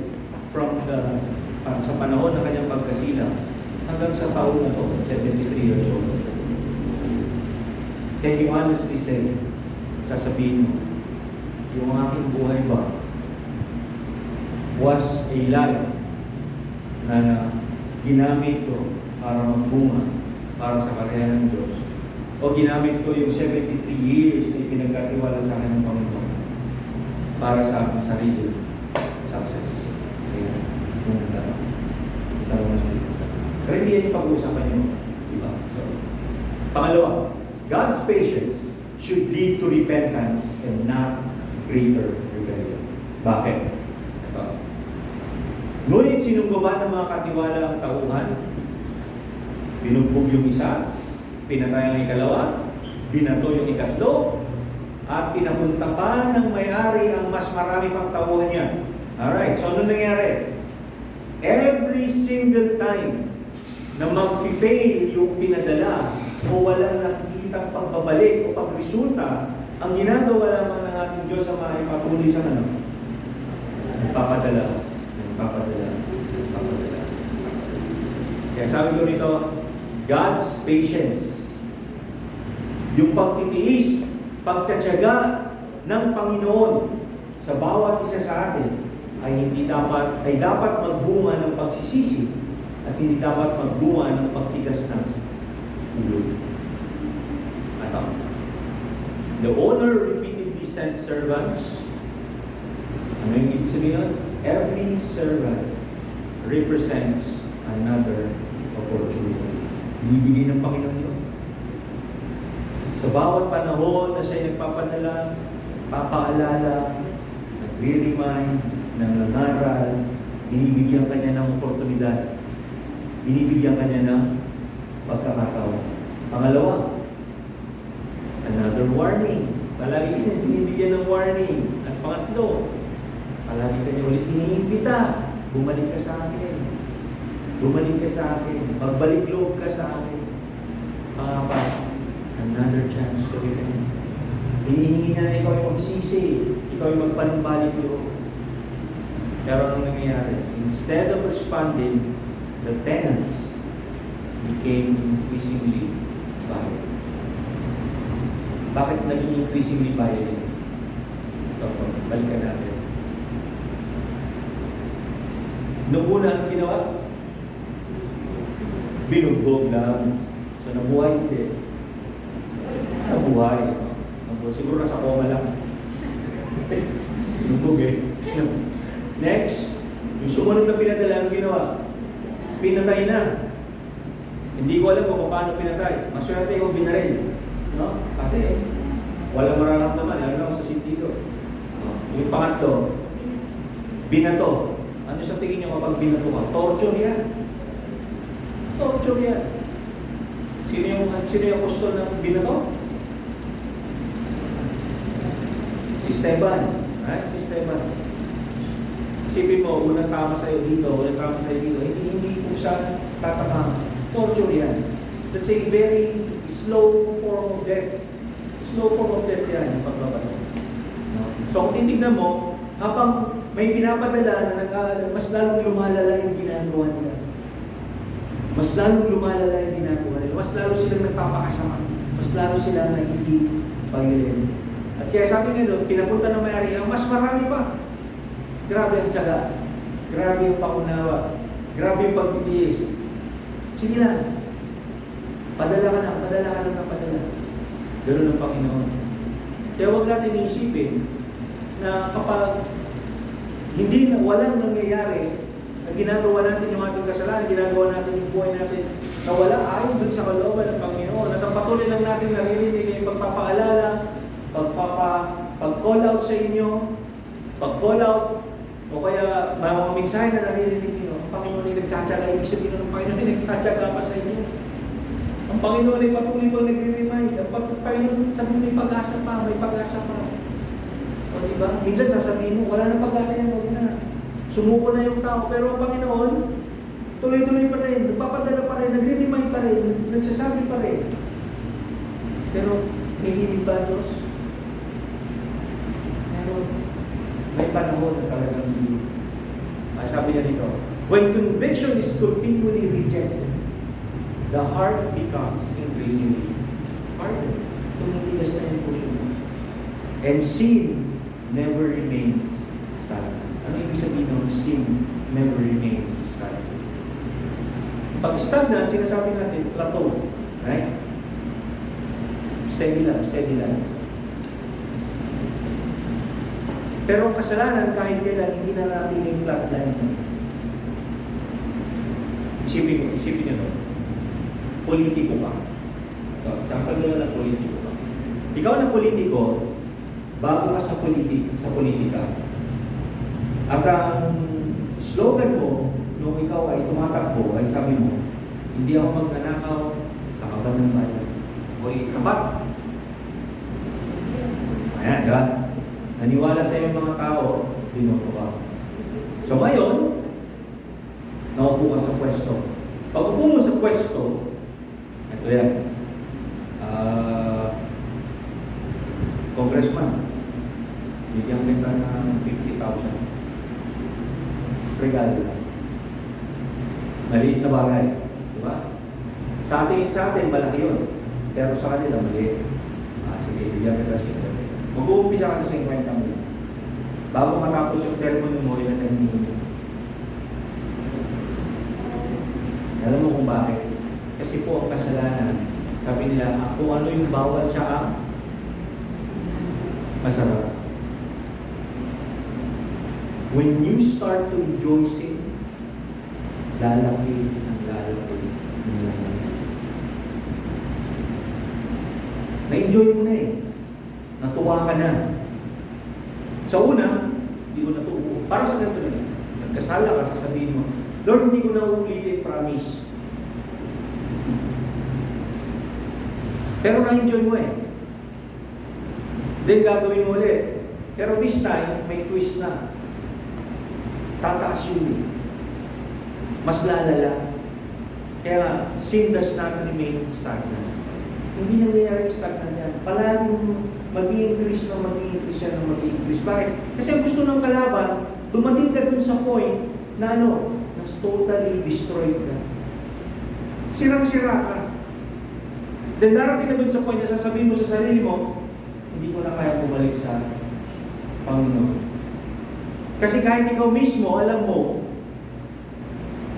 from sa panahon ng kanyang pagkasilang hanggang sa taon na to, 73 years old. Can you honestly say, sasabihin mo, yung aking buhay ba was a life na ginamit ko para magbunga, para sa karya ng Diyos? O ginamit ko yung 73 years na ipinagkatiwala sa akin ng Panginoon para sa aking sarili success? Ayan. Pero hindi yan yung pag-uusapan nyo. Diba? So, pangalawa, God's patience should lead to repentance and not greater rebellion. Bakit? Ito. Ngunit sinunggaban ng mga katiwala ang tauhan, binugbog yung isa, pinatay ang ikalawa, binato yung ikatlo, at pinapunta pa ng may-ari ang mas marami pang tauhan niya. Alright, so ano nangyari? Every single time na mag-fail yung pinadala o walang nakikitang pagbabalik o pagresulta, ang ginagawa lamang ng ating Diyos sa mga ipatuloy sa nagpapadala. Kaya sabi ko rito, God's patience, yung pagtitiis, pagtsatsaga ng Panginoon sa bawat isa sa atin, ay dapat magbunga ng pagsisisi at hindi dapat magbunga ng pagtigas ng ulo. The owner repeatedly sent servants. Ano yung ibig sabihin nun? Every servant represents another opportunity. Ibibigay ng Panginoon yun. Sa bawat panahon na siya nagpapadala, papaalala, nagre-remind, nangangaral, binibigyan kanya ng oportunidad, binibigyan kanya ng pagkakataon. Pangalawa, another warning. Palagi kanya binibigyan ng warning. At pangatlo, palagi kanya ulit iniimbita. Bumalik ka sa akin. Bumalik ka sa akin. Pagbalik loob ka sa akin. Pangapat, another chance to repent. Hinihingi niya na ikaw ay magsisi. Ikaw ay magpanumbalik loob. Pero anong nangyayari? Instead of responding, the tenants became increasingly violent. Bakit naging increasingly violent? Ito po, balikan natin. Noong una, ang ginawa? Binugbog lang. So, nabuhay hindi. Nabuhay. Siguro nasa coma lang. Binugbog eh. Next, yung sumunod na pinadala, ang ginawa? Pinatay na. Hindi ko alam kung paano pinatay. Maswerte ko binaril. No? Kasi walang mararamdaman, lalo lang sa sentido. Yung pangatlo, binato. Ano sa tingin niyo kapag binato ka? Torture yan. Torture yan. Sino yung gusto ng binato? Si Esteban. Right? Si Esteban. Isipin mo, unang tama sa'yo dito, unang tama sa'yo dito, hindi ko siya tatakang. Torture yan. That's a very slow form of death. Slow form of death yan, yung pagbabato. So kung titignan mo, habang may pinapadala na mas lalong lumalala yung ginagawa nila. Mas lalong lumalala yung ginagawa nila. Mas lalo silang nagpapakasama. Mas lalo silang nagiging violent. At kaya sabi nga doon, pinapunta ng may-ari, ang mas marami pa. Grabe ang tiyaga. Grabe yung pangunawa. Grabe yung pagtitiis. Sige lang. Padala ka lang ng padala. Ganun ang Panginoon. Kaya huwag natin iisipin na kapag hindi na walang nangyayari na ginagawa natin yung ating kasalanan, ginagawa natin yung buhay natin na wala ayon dun sa kalooban ng Panginoon, at ang patuloy lang natin naririnig ay pagpapaalala, pag-call out sa inyo, pag-call out, o kaya mga mensahe na naririnig nyo, ang Panginoon ay nagtsatsaga, ibig sabihin ng Panginoon ay nagtsatsaga pa sa inyo. Ang Panginoon ay patuloy pang nagre-remind. Ang Panginoon sabi may pag-asa pa, may pag-asa pa. O diba? Minsan sasabihin mo, wala nang pag-asa yan, huwag na. Sumuko na yung tao. Pero ang Panginoon, tuloy-tuloy pa rin, nagpapadala pa rin, nagre-remind pa rin, nagsasabi pa rin. Pero, may hilig ba Diyos? Pero, may panahon na talagang hindi. Sabi niya dito, when conviction is continually rejected, the heart becomes increasingly hardened. Tumitigas na yung puso mo. And sin never remains stagnant. Ano ibig sabihin ng sin never remains stagnant? Pag stagnant, sinasabi natin, plateau. Right? Steady lang. Pero ang kasalanan, kahit kailan, hindi na natin yung flatline. Isipin nyo no? Politiko ka. Sample nyo na politiko ka. Ikaw na politiko, bago ka sa politika. At ang slogan mo, nung ikaw ay tumatakbo, ay sabi mo, hindi ako magnanakaw sa kaban ng bayan. Hoy, kapat! Ayan, diba? Naniwala sa iyo mga tao, binoto ka. So ngayon, naupo ka sa pwesto. Pag upo mo sa pwesto, ito yan, congressman, bigyan kita ng 50,000. Regalo lang. Maliit na bagay. Diba? Sa atin, malaki yun. Pero sa kanila, maliit. Sige, bigyan kita siya. Mag-uumpisa ka sa 50 mo. Bago matapos yung termo mo, ilan Bakit? Kasi po ang kasalanan, sabi nila, kung ano yung bawal siya ang masarap. When you start to enjoy sin, lalaki ang lalaki ng lalaki. Na-enjoy mo na eh. Natuwa ka na. Sa una, hindi ko natuwa. Parang sa ganito na. Nagkasala ka, sasabihin mo, Lord, hindi ko na uulitin, promise. Pero na-enjoy mo eh. Then gagawin mo ulit. Pero this time, may twist na. Tataas yun. Mas lalala. Kaya, sin does not remain stagnant. Hindi nangyayari stagnant yan. Palaging mag-i-increase na mag-i-increase yan na mag-i-increase. Bakit? Kasi ang gusto ng kalaban, dumating ka dun sa point na ano, na totally destroyed ka. Sirang-sira ka. Then darating ka dun sa point na sasabihin mo sa sarili mo, hindi ko na kaya bumalik sa Panginoon. Kasi kahit ikaw mismo, alam mo,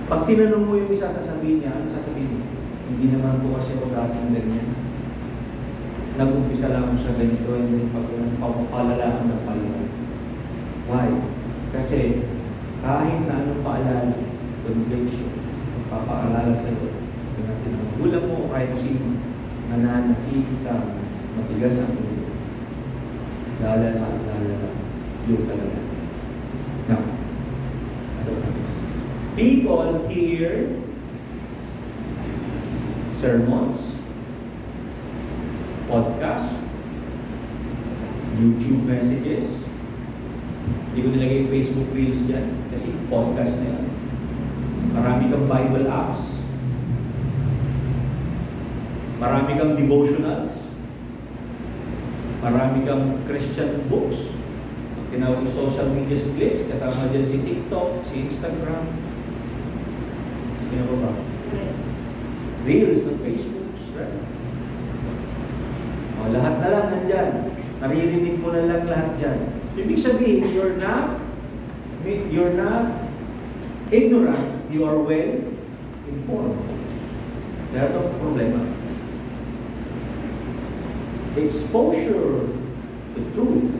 pag tinanong mo yung isa sasabihin niya, ano sasabihin mo? Hindi naman po kasi ako dating ganyan. Nag-umpisa lang ako sa ganito, hindi pagpapalala ang nagpalala. Why? Kasi kahit na anong paalala, conviction, papaalala sa iyo, natin ang magulang mo o kahit sino, nananatili ka, matigas ang ulo. Lalala at lalala, yung talaga. Now, people hear sermons, podcast, YouTube messages. Hindi ko nilagay yung Facebook Reels dyan kasi podcast na yan. Marami kang Bible apps. Marami kang devotionals. Marami kang Christian books. Tinawag yung social media clips, kasama dyan si TikTok, si Instagram. Sino ba? Reels ng Facebook, right? O, lahat na lang nandyan. Naririnig mo na lang lahat dyan. Ibig sabihin, you're not ignorant, you are well informed. Kaya ito ang problema. Exposure to truth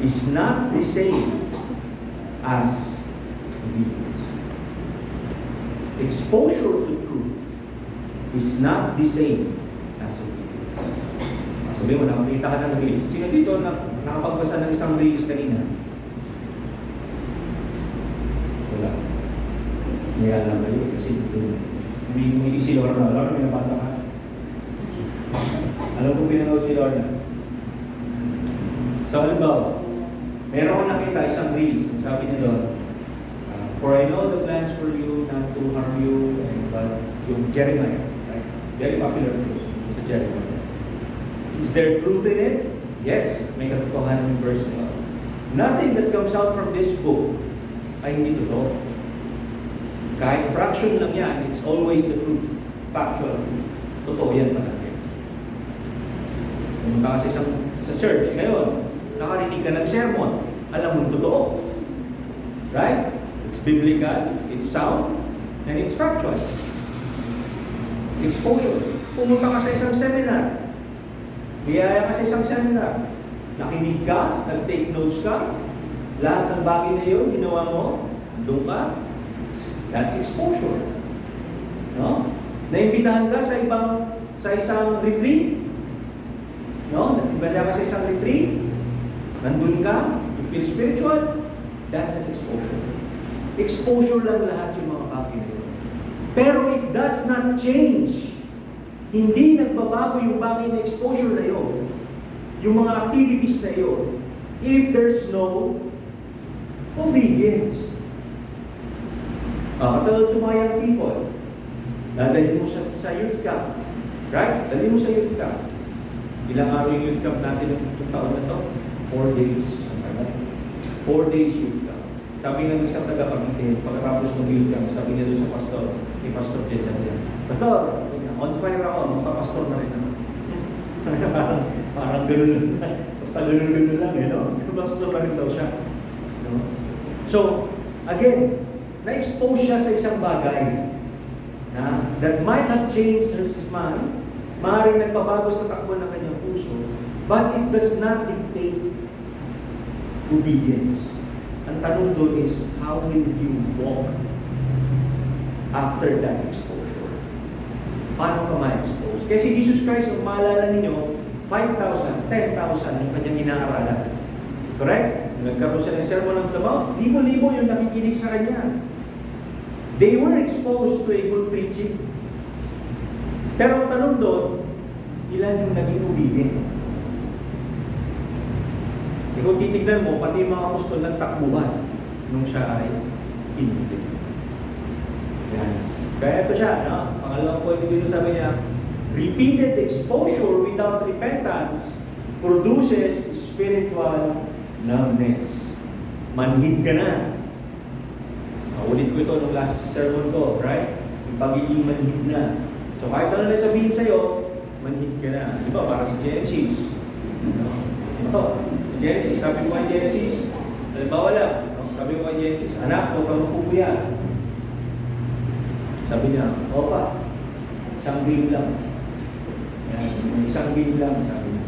is not the same as obedience. Exposure to truth is not the same as obedience. Sabi mo, nakakita ka ng reels. Sino dito nakapagbasa ng isang reels kanina? Wala. Kaya lang kayo kasi humingi si Lorna. Lorna, may nabasa ka? Alam ko pinanood si Lorna. So, halimbawa, meron akong nakita isang reels. Sabi niya doon, for I know the plans for you not to harm you, but yung Jeremiah, right? Very popular sa Jeremiah. Is there truth in it? Yes, may katotohanan yung verse nila. Nothing that comes out from this book ay hindi totoo. Kahit fraction lang yan, it's always the truth. Factual. Totoo yan palagi. Pumunta kasi sa church ngayon, nakarinig ka ng sermon, alam mo totoo. Right? It's biblical, it's sound, and it's factual. Exposure. Pumunta ka sa isang seminar, biyaya ka sa isang seminar, nakinig ka, nag-take notes ka, lahat ng bagay na yun, ginawa mo, doon ka, that's exposure. No? Naimbitahan ka sa isang retreat, no? Nag-ibala ka sa isang retreat, nandun ka, you feel spiritual, that's an exposure. Exposure lang lahat yung mga bagay na yun. Pero it does not change. Hindi nagbabago yung bagay na exposure na yun, yung mga activities na yun, if there's no obedience. Katulad to mga young people, dadalhin mo siya sa youth camp. Right? Dalhin mo sa youth camp. Ilang araw yung youth camp natin ng taon na to? 4 days. 4 days youth camp. Sabi ng isang taga-pamitin, pagkatapos ng youth camp, sabi niya doon sa pastor, kay Pastor Jed, sabi niya, Pastor, on fire ako, magpapastor na rin ako. parang gano'n lang. Basta gano'n lang, no? Pastor na rin daw siya. No? So, again, na-expose siya sa isang bagay. that might have changed his mind, maaaring nagpabago sa takbo ng kanyang puso, but it does not dictate obedience. Ang tanong doon is, how will you walk after that exposure? Paano ka ma-expose? Kasi Jesus Christ, kung maalala ninyo, 5,000, 10,000 yung kanyang inaaralan. Correct? Nagkaroon siya ng Sermon on the Mount, libo-libo yung nakikinig sa kanya. They were exposed to a good preaching. Pero ang tanong doon, ilan yung naging obedient? Kung titignan mo, pati yung mga apostol nagtakbuhan nung siya ay inibig. Yan. Kaya ito siya, no? Pangalawang point dito sabi niya, repeated exposure without repentance produces spiritual numbness. Manhid ka na. Ulit ko ito nung last sermon ko, right? Yung pagiging manhid na. So kahit ano na sabihin sa'yo, manhid ka na. Di ba? Parang si Genesis. Ito, si Genesis, sabi ko kay Genesis, halimbawa lang, sabi ko kay Genesis, anak, huwag kang mapupuya. Sabi niya, opa, isang game lang. Yan, isang game lang, sabi niya.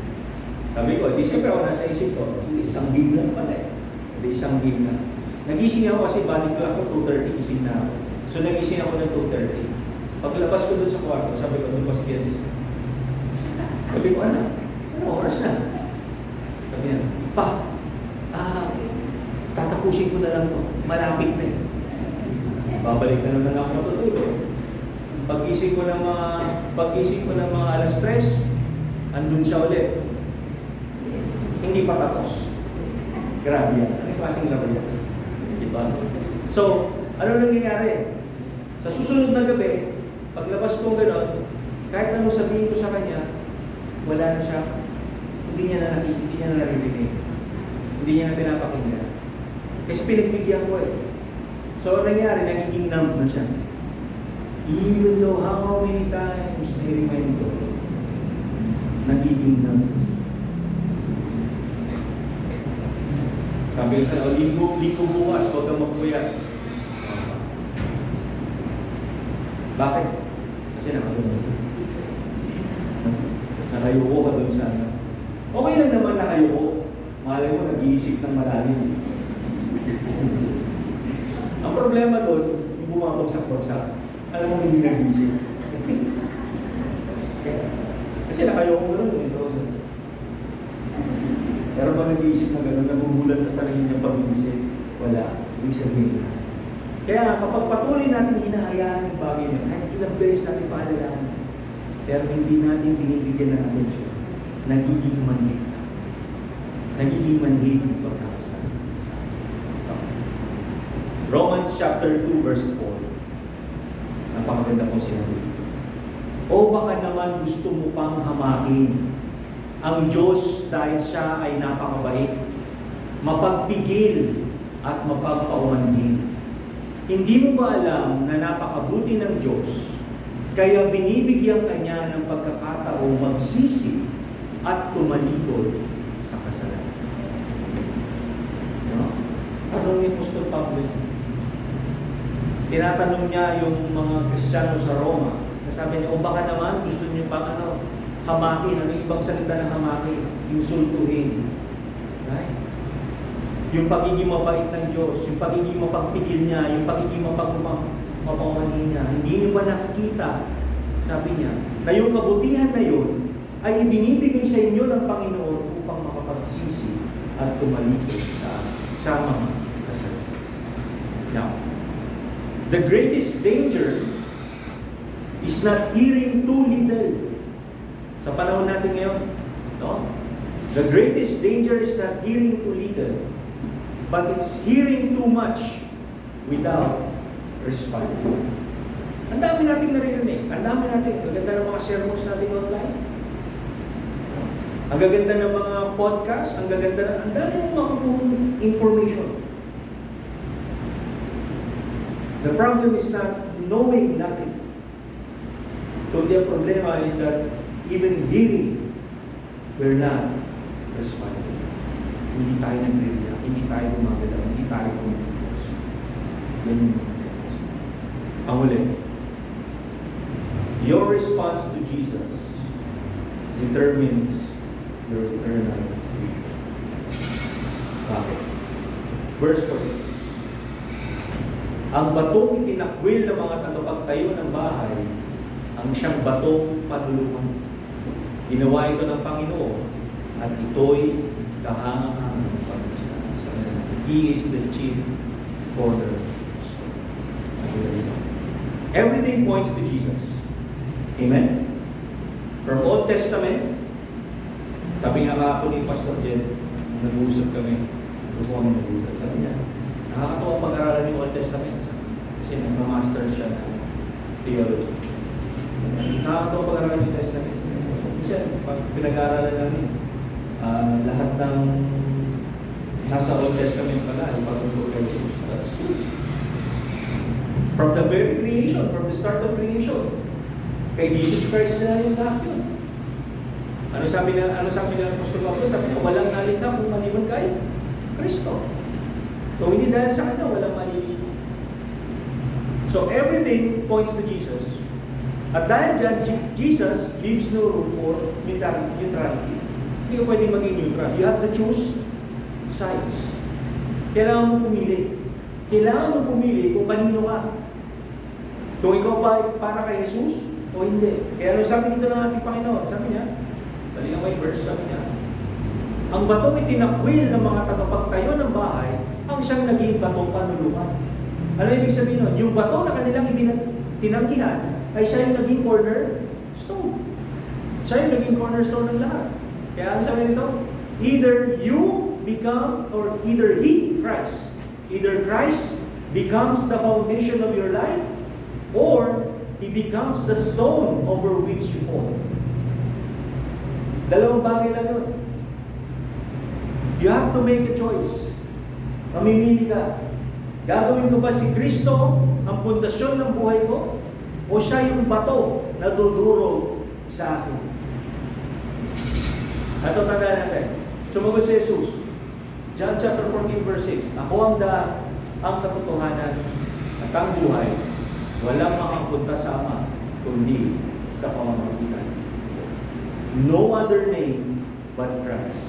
Sabi ko, di siyempre ako nasa isip ko, isang game lang pala eh. Di isang game lang. Nagising ako kasi balik lang ako, 2:30, gising na ako. So nagising ako ng 2:30. Paglabas ko doon sa kwarto, sabi ko, doon ko si Genesis. Sabi ko, ano oras na? Sabi niya, pa, tatapusin ko na lang to. Malapit na eh. Babalik na naman ako matutulog. Pag-ising ko ng mga alas 3, andun siya ulit. Hindi pa tapos. Grabe yan. Ano yung klaseng laro yan? Diba? So, ano nangyayari? Sa susunod na gabi, paglabas ko gano'n, kahit anong sabihin ko sa kanya, wala na siya. Hindi niya na naririnig. Hindi niya na pinapakinggan. Kasi pinagbigyan ko eh. So, nangyari, nagiging numb na siya. Even though how many times na-remind ko, nagiging numb. Sabi ko sa linggo bukas, huwag kang magpuyat. Bakit? Kasi nakayuko ka doon sana. Okay lang naman nakayuko. Malay mo, nag-iisip ng malalim. Ang problema doon, yung bumabagsak-bagsak. Alam mo, hindi nag-iisip. Kasi nakayuko mo doon. Pero pag nag-iisip na gano'n, nagugulat sa sarili niya pag-iisip, wala. Ibig sabihin. Kaya kapag patuloy natin hinahayaan yung bagay niya, kahit ilang beses natin paalalahan, pero hindi natin binibigyan ng atensyon, nagiging manhid. Nagiging manhid yung pagkakasabi. Romans chapter 2 verse 4. Napakaganda po sinabi. O baka naman gusto mo pang hamakin ang Diyos dahil siya ay napakabait, mapagpigil at mapagpaumanhin. Hindi mo ba alam na napakabuti ng Diyos, kaya binibigyan kanya ng pagkakataong magsisi at tumalikod sa kasalanan? No? Tanong ni Apostol Pablo. Tinatanong niya yung mga Kristiyano sa Roma. Sabi niya, o baka naman gusto niyo pang hamakin, ano ibang salita ng hamakin? Insultuhin. Right? Yung pagiging mabait ng Diyos, yung pagiging mapagpigil niya, yung pagiging mapamanhin niya. Hindi niyo ba nakikita, sabi niya, na yung kabutihan na yun ay ibinibigay sa inyo ng Panginoon upang makapagsisi at tumalikod sa mga kasalanan. Now, the greatest danger is not hearing too little. Sa panahon natin ngayon, no? The greatest danger is not hearing too little, but it's hearing too much without responding. Ang dami nating naririnig. Ang dami natin. Ang ganda ng mga sermons natin online. Ang gaganda ng mga podcast. Ang gaganda ng... Ang dami ng mga information. The problem is not knowing nothing. So the problema is that even hearing, we're not responding. Hindi tayo nagre-react, hindi tayo gumagalaw, hindi tayo gumagalaw. Yan yung mga. Ang huli, determines your eternal future. Bakit? Verse 4. Ang batong itinakwil ng mga tagapagtayo ng bahay, ang siyang batong panulungan. Ginawa ito ng Panginoon at ito'y kahangahan ng Panginoon. He is the chief cornerstone. Everything points to Jesus. Amen? From Old Testament, sabi nga ako ni Pastor Jed, nag-uusap kami, sabi niya, nakakatawa pag-aralan yung Old Testament kasi nag-master siya ng theology. Nakakatawa pag-aralan yung Testament. Kasi pag pinag-aralan namin, lahat ng nasa Old Testament pala ay pagtuturo kay Jesus. That's true. From the very creation, from the start of creation, kay Jesus Christ na yung lahat yun. Ano sabi ng Apostol Pablo? Sabi niya, walang nalita kung maliban kay Kristo. So hindi dahil sa kanya, walang malilito. So everything points to Jesus. At dahil dyan, Jesus leaves no room for neutrality. Hindi ka pwede maging neutral. You have to choose sides. Kailangan mo pumili. Kailangan mo pumili kung kanino ka. Kung ikaw para kay Jesus o hindi. Kaya sabi dito ng ating Panginoon, sabi niya, dali nga may verse, sabi niya, ang batong itinakwil ng mga tagapagtayo ng bahay, ang siyang naging batong panulungan. Ano ibig sabihin nun? Yung bato na kanilang tinanggihan ay siya yung naging cornerstone. Siya yung naging cornerstone ng lahat. Kaya ano sabi nito? Either you become, or either He, Christ, either Christ becomes the foundation of your life, or He becomes the stone over which you fall. Dalawang bagay lang yun. You have to make a choice. Mamimili ka. Gagawin ko ba si Kristo ang pundasyon ng buhay ko? O siya yung bato na duduro sa akin? Ito tandaan natin. Sumagot si Jesus. John chapter 14 verse 6. Ako ang katotohanan at ang buhay. Walang makapunta sa Ama kundi sa pamamagitan. No other name but Christ.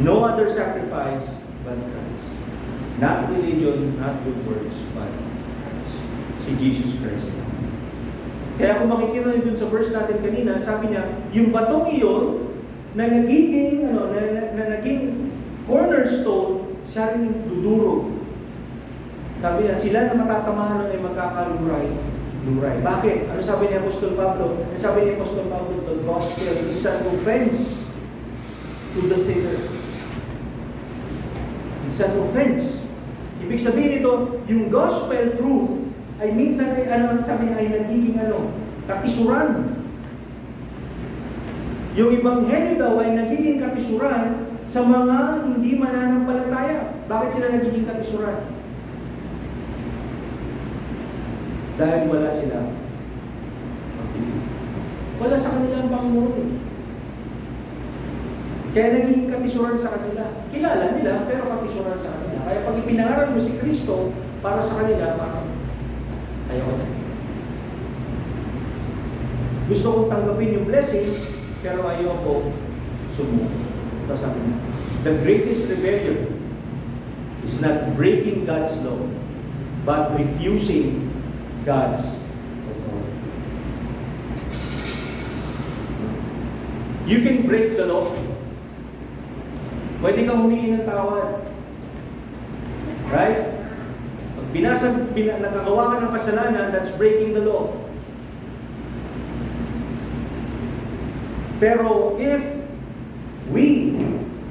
No other sacrifice but Christ. Not religion, not good works, but Christ. Si Jesus Christ. Kaya kung makikita nyo dun sa verse natin kanina, sabi niya, yung batong iyon na nagiging, na naging cornerstone, siya rin yung dudurog. Sabi niya, sila na matatamahan ay magkakaluray. Bakit? Ano sabi ni Apostol Pablo? Ano sabi ni Apostol Pablo? The gospel is an offense to the sinner. It's an offense. Ibig sabihin ito, yung gospel truth ay minsan ay, sabi niya, ay nagiging kapisuran. Yung ebanghelyo daw ay nagiging kapisuran sa mga hindi mananampalataya. Bakit sila nagiging kapisuran? Dahil wala sila. Wala sa kanilang Panginoon. Kaya nagiging kapisuran sa kanila. Kilala nila, pero kapisuran sa kanila. Kaya pag ipinangaral mo si Kristo para sa kanila, parang ayaw na. Gusto kong tanggapin yung blessing, pero ayaw ko sumuko. Ito sabi niya, the greatest rebellion is not breaking God's law, but refusing God's authority. You can break the law. Pwede kang humingi ng tawad. Right? Pag nakagawa ka ng kasalanan, that's breaking the law. Pero if we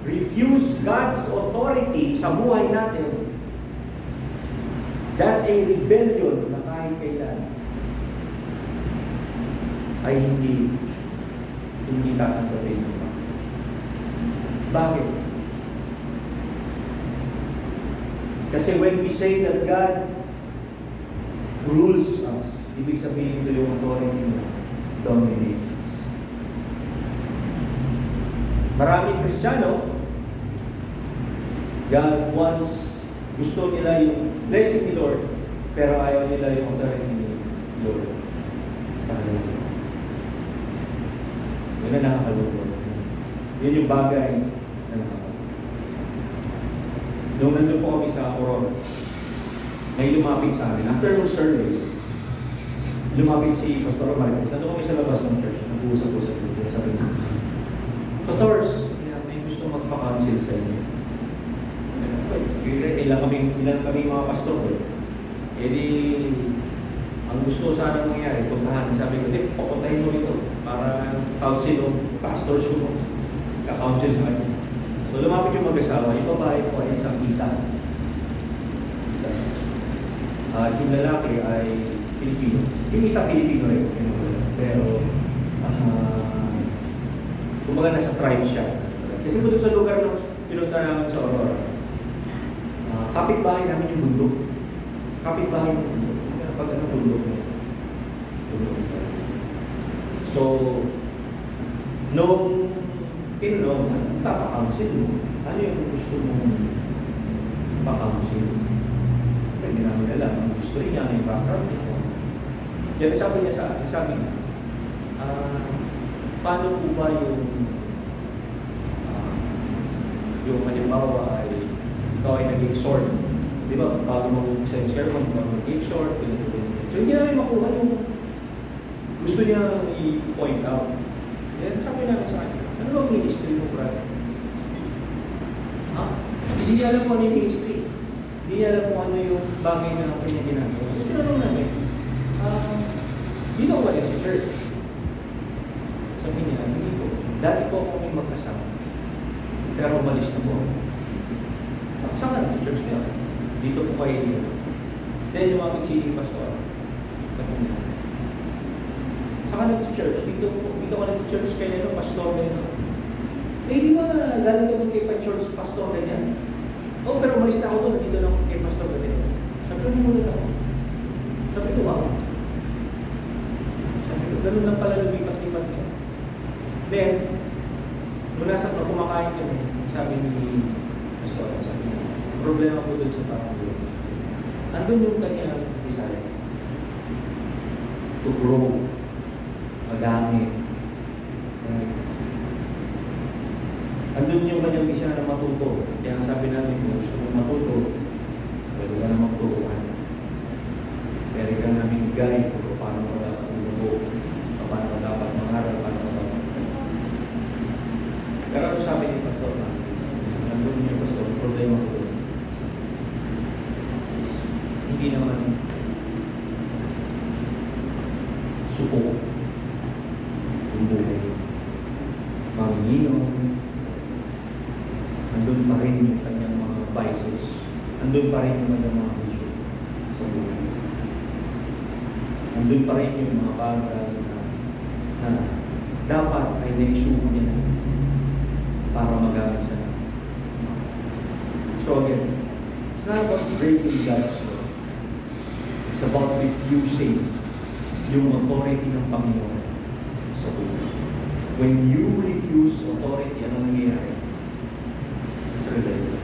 refuse God's authority sa buhay natin, that's a rebellion na kahit kailan ay hindi tatanggapin ng Panginoon. Bakit? Kasi when we say that God rules us, ibig sabihin ito yung authority na dominates us. Maraming Kristiyano, God wants, gusto nila yung blessing ni Lord, pero ayaw nila yung authority ni Lord sa kanila. Yun na nakakalungkot. Yun yung bagay na nakakalungkot. Nung nandun po kami sa Aurora, may lumapit sa amin. After ng service, lumapit si Pastor Marcos. Nandun kami sa labas ng church. Nag-uusap po sa church. Sabi niya, Pastors, may gusto magpa-counsel sa inyo. Ilan kami mga pastor ko. Eh di, ang gusto sana mangyari, puntahan. Sabi ko, di, papuntahin mo ito para counsel o pastors mo. Ka-counsel sa kanya. So lumapit yung mag-asawa. Yung babae ko ay isang kita. At yung lalaki ay Pilipino. Yung kita Pilipino rin. Pero, kumbaga nasa tribe siya. Kasi doon sa lugar ng pinunta namin sa Aurora, kapitbahay namin yung bundok. Kapitbahay yung bundok. Pag ano bundok mo? So, nung tinanong, papakounsel mo? Ano yung gusto mong pakounsel? Hindi namin alam. Ang gusto rin niya, may background niya. Kaya sabi niya sa akin, sabi niya, paano po ba yung halimbawa ay ikaw ay nag-exhort, di ba? Bago mag-umpisa yung sermon, bago mag-exhort, so hindi namin makuha yung gusto niya i-point out. Then sabi namin sa akin, ano ba ang ministry mo, brother? Hindi niya alam kung ano yung ministry. Hindi niya alam kung ano yung bagay na kanya ginagawa. So tinanong namin, you know what is the church? Sabi niya, hindi ko. Dati ko ako may magkasama. Pero umalis na po. Saan ka na church niya? Dito po kayo dito. Then lumapit si pastor. Sabi niya, saan ka na church? Dito ka na church kaya nito, pastor na ito. Eh di ba galing ka doon kay church pastor na yan? Oh, pero umalis na ako doon. Dito lang kay pastor na ito. Sabi ko, muna ako. Sabi ko, wow. Sabi ko, ganun lang pala lumipat-lipat niya. Then, nung nasa kumakain kami, sabi ni Pastor, sabi niya, problema po doon sa tao doon. Andun yung kanyang desire. To grow, magamit. Andun yung kanyang desire na matuto. Kaya sabi namin, kung gusto mong matuto, pwede ka na magturuan. Pwede ka namin guide kung paano ka dapat umubo, paano ka dapat mangaral, paano ka dapat. Pero ano sabi ni Pastor na, nandun niya Pastor, problema ko doon. Hindi naman suko, yung buhay, mamininom, nandun pa rin yung kanyang mga vices, nandun pa rin yung kanyang mga issue sa buhay. Nandun pa rin yung mga bagay na dapat ay naisuko niya na para magamit sa natin. So again, it's not about breaking God's law. It's about refusing yung authority ng Panginoon sa buhay. When you refuse authority, ano nangyayari? It's rebellion.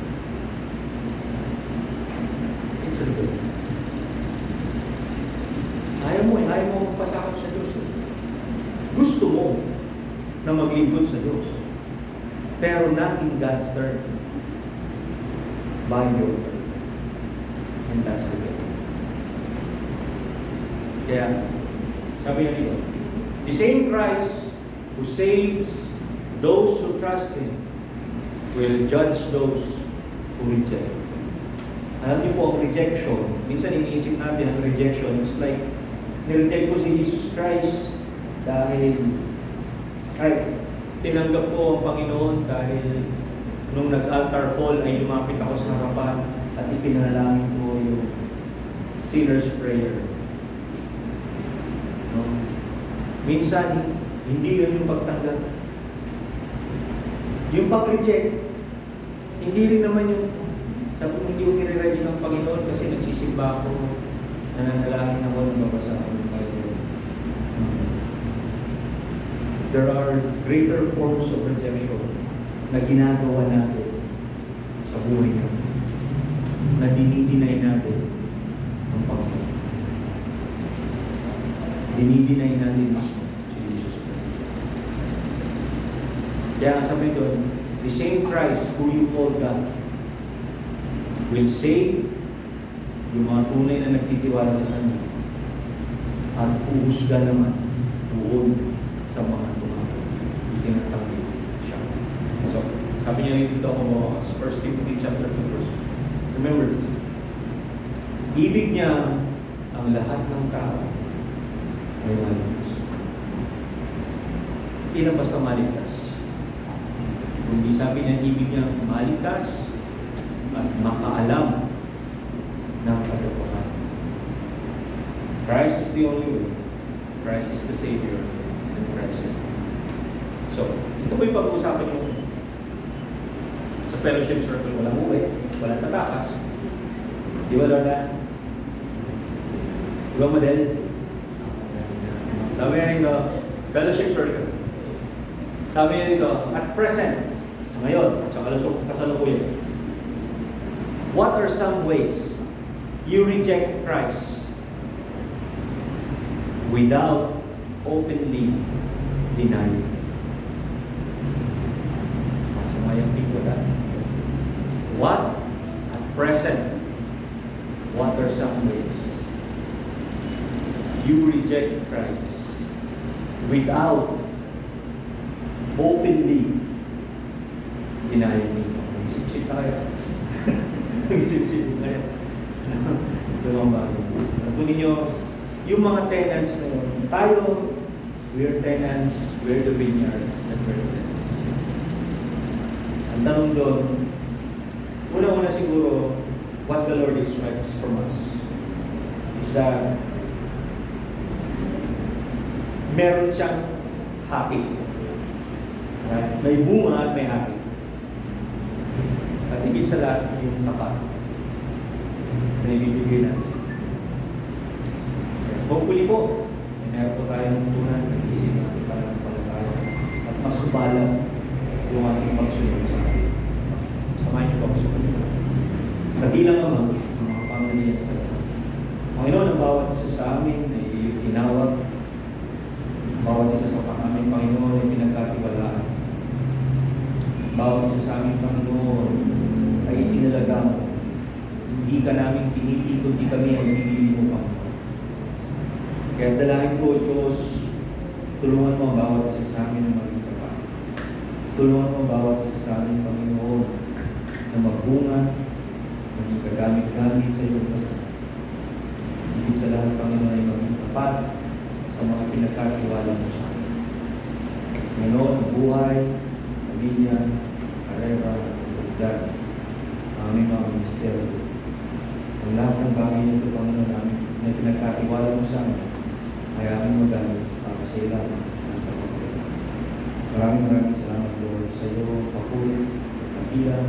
It's rebellion. Ayaw mo magpasakot sa Diyos. Gusto mo na maglingkod sa Diyos. Pero not in God's term. By your term. And that's the way. Kaya, sabi niya dito, the same Christ who saves those who trust Him will judge those who reject. Alam niyo po, ang rejection, minsan iniisip natin ang rejection, it's like, nireject ko si Jesus Christ dahil, tinanggap ko ang Panginoon dahil nung nag-altar call ay lumapit ako sa harapan at ipinalangin ko yung sinner's prayer. No? Minsan, hindi yun yung pagtanggap. Yung pag-reject, hindi rin naman yung sabi ko, hindi ko nire-reject ng Panginoon kasi nagsisimba ako, nananalangin ako, nababasa ako ng Bible. There are greater forms of rejection na ginagawa natin sa buhay natin, na dinidinay natin ang Panginoon. Dinidinay natin mismo si Jesus Christ. sabi doon, the same Christ who you call God will save yung mga tunay na nagtitiwala sa Kanya at uhusga naman doon sa mga tinatawag siya. So, sabi niya rin dito ako sa 1 Timothy chapter 2 verse. Remember this. Ibig niya ang lahat ng tao ay maligtas. Hindi na basta maligtas. Kundi sabi niya, ibig niya maligtas at makaalam ng katotohanan. Christ is the only way. Christ is the Savior. And Christ is So, ito po yung pag-uusapan yung sa fellowship circle. Walang uwi, walang tatakas. Di ba, Lord? Di ba, Madel? Sabi niya nito, fellowship circle. Sabi niya nito, at present, sa ngayon, sa kasalukuyan, what are some ways you reject Christ without openly denying? Masamayang people that. What at present, what are some ways you reject Christ without openly denying Him? Sip-sip na kayo. Sip-sip na kayo. Dalawang bagay. Napunin nyo, yung mga tenants na yun, tayo, we're tenants, we're the vineyard, and we're the tenants. Ang tanong doon, una-una siguro, what the Lord expects from us is that meron siyang happy. Right? May bunga at may happy. At higit sa lahat, yung tapat na ibibigay natin. Hopefully po, meron po tayong tunan ng isip natin para tayo at mas ubalan yung ating pagsunod sa atin. Samayin niyo po ako sa kanila. Kabilang naman ang mga pamilya sa lahat. Panginoon, ang bawat isa sa amin ay inawag. Bawat isa sa aming Panginoon ay pinagkatiwalaan. Bawat isa sa aming Panginoon ay inalaga mo. Hindi ka namin pinili, kundi kami ay pinili mo, Panginoon. Kaya dalangin ko, Diyos, tulungan mo ang bawat isa sa amin na maging tapat. Tulungan mo ang bawat isa sa amin, Panginoon, na magbunga, maging kagamit-gamit sa iyong kasama. Higit sa lahat, Panginoon, ay maging tapat sa mga pinagkatiwala mo sa amin. Panginoon, ang buhay, pamilya, karera, komunidad, aming mga ministeryo. Ang lahat ng bagay nito, Panginoon, namin na pinagkatiwala mo sa amin, ay aming magamit para sa ilalim at sa pagkakas. Maraming salamat, Lord, sa iyo, pakulit, kapilang,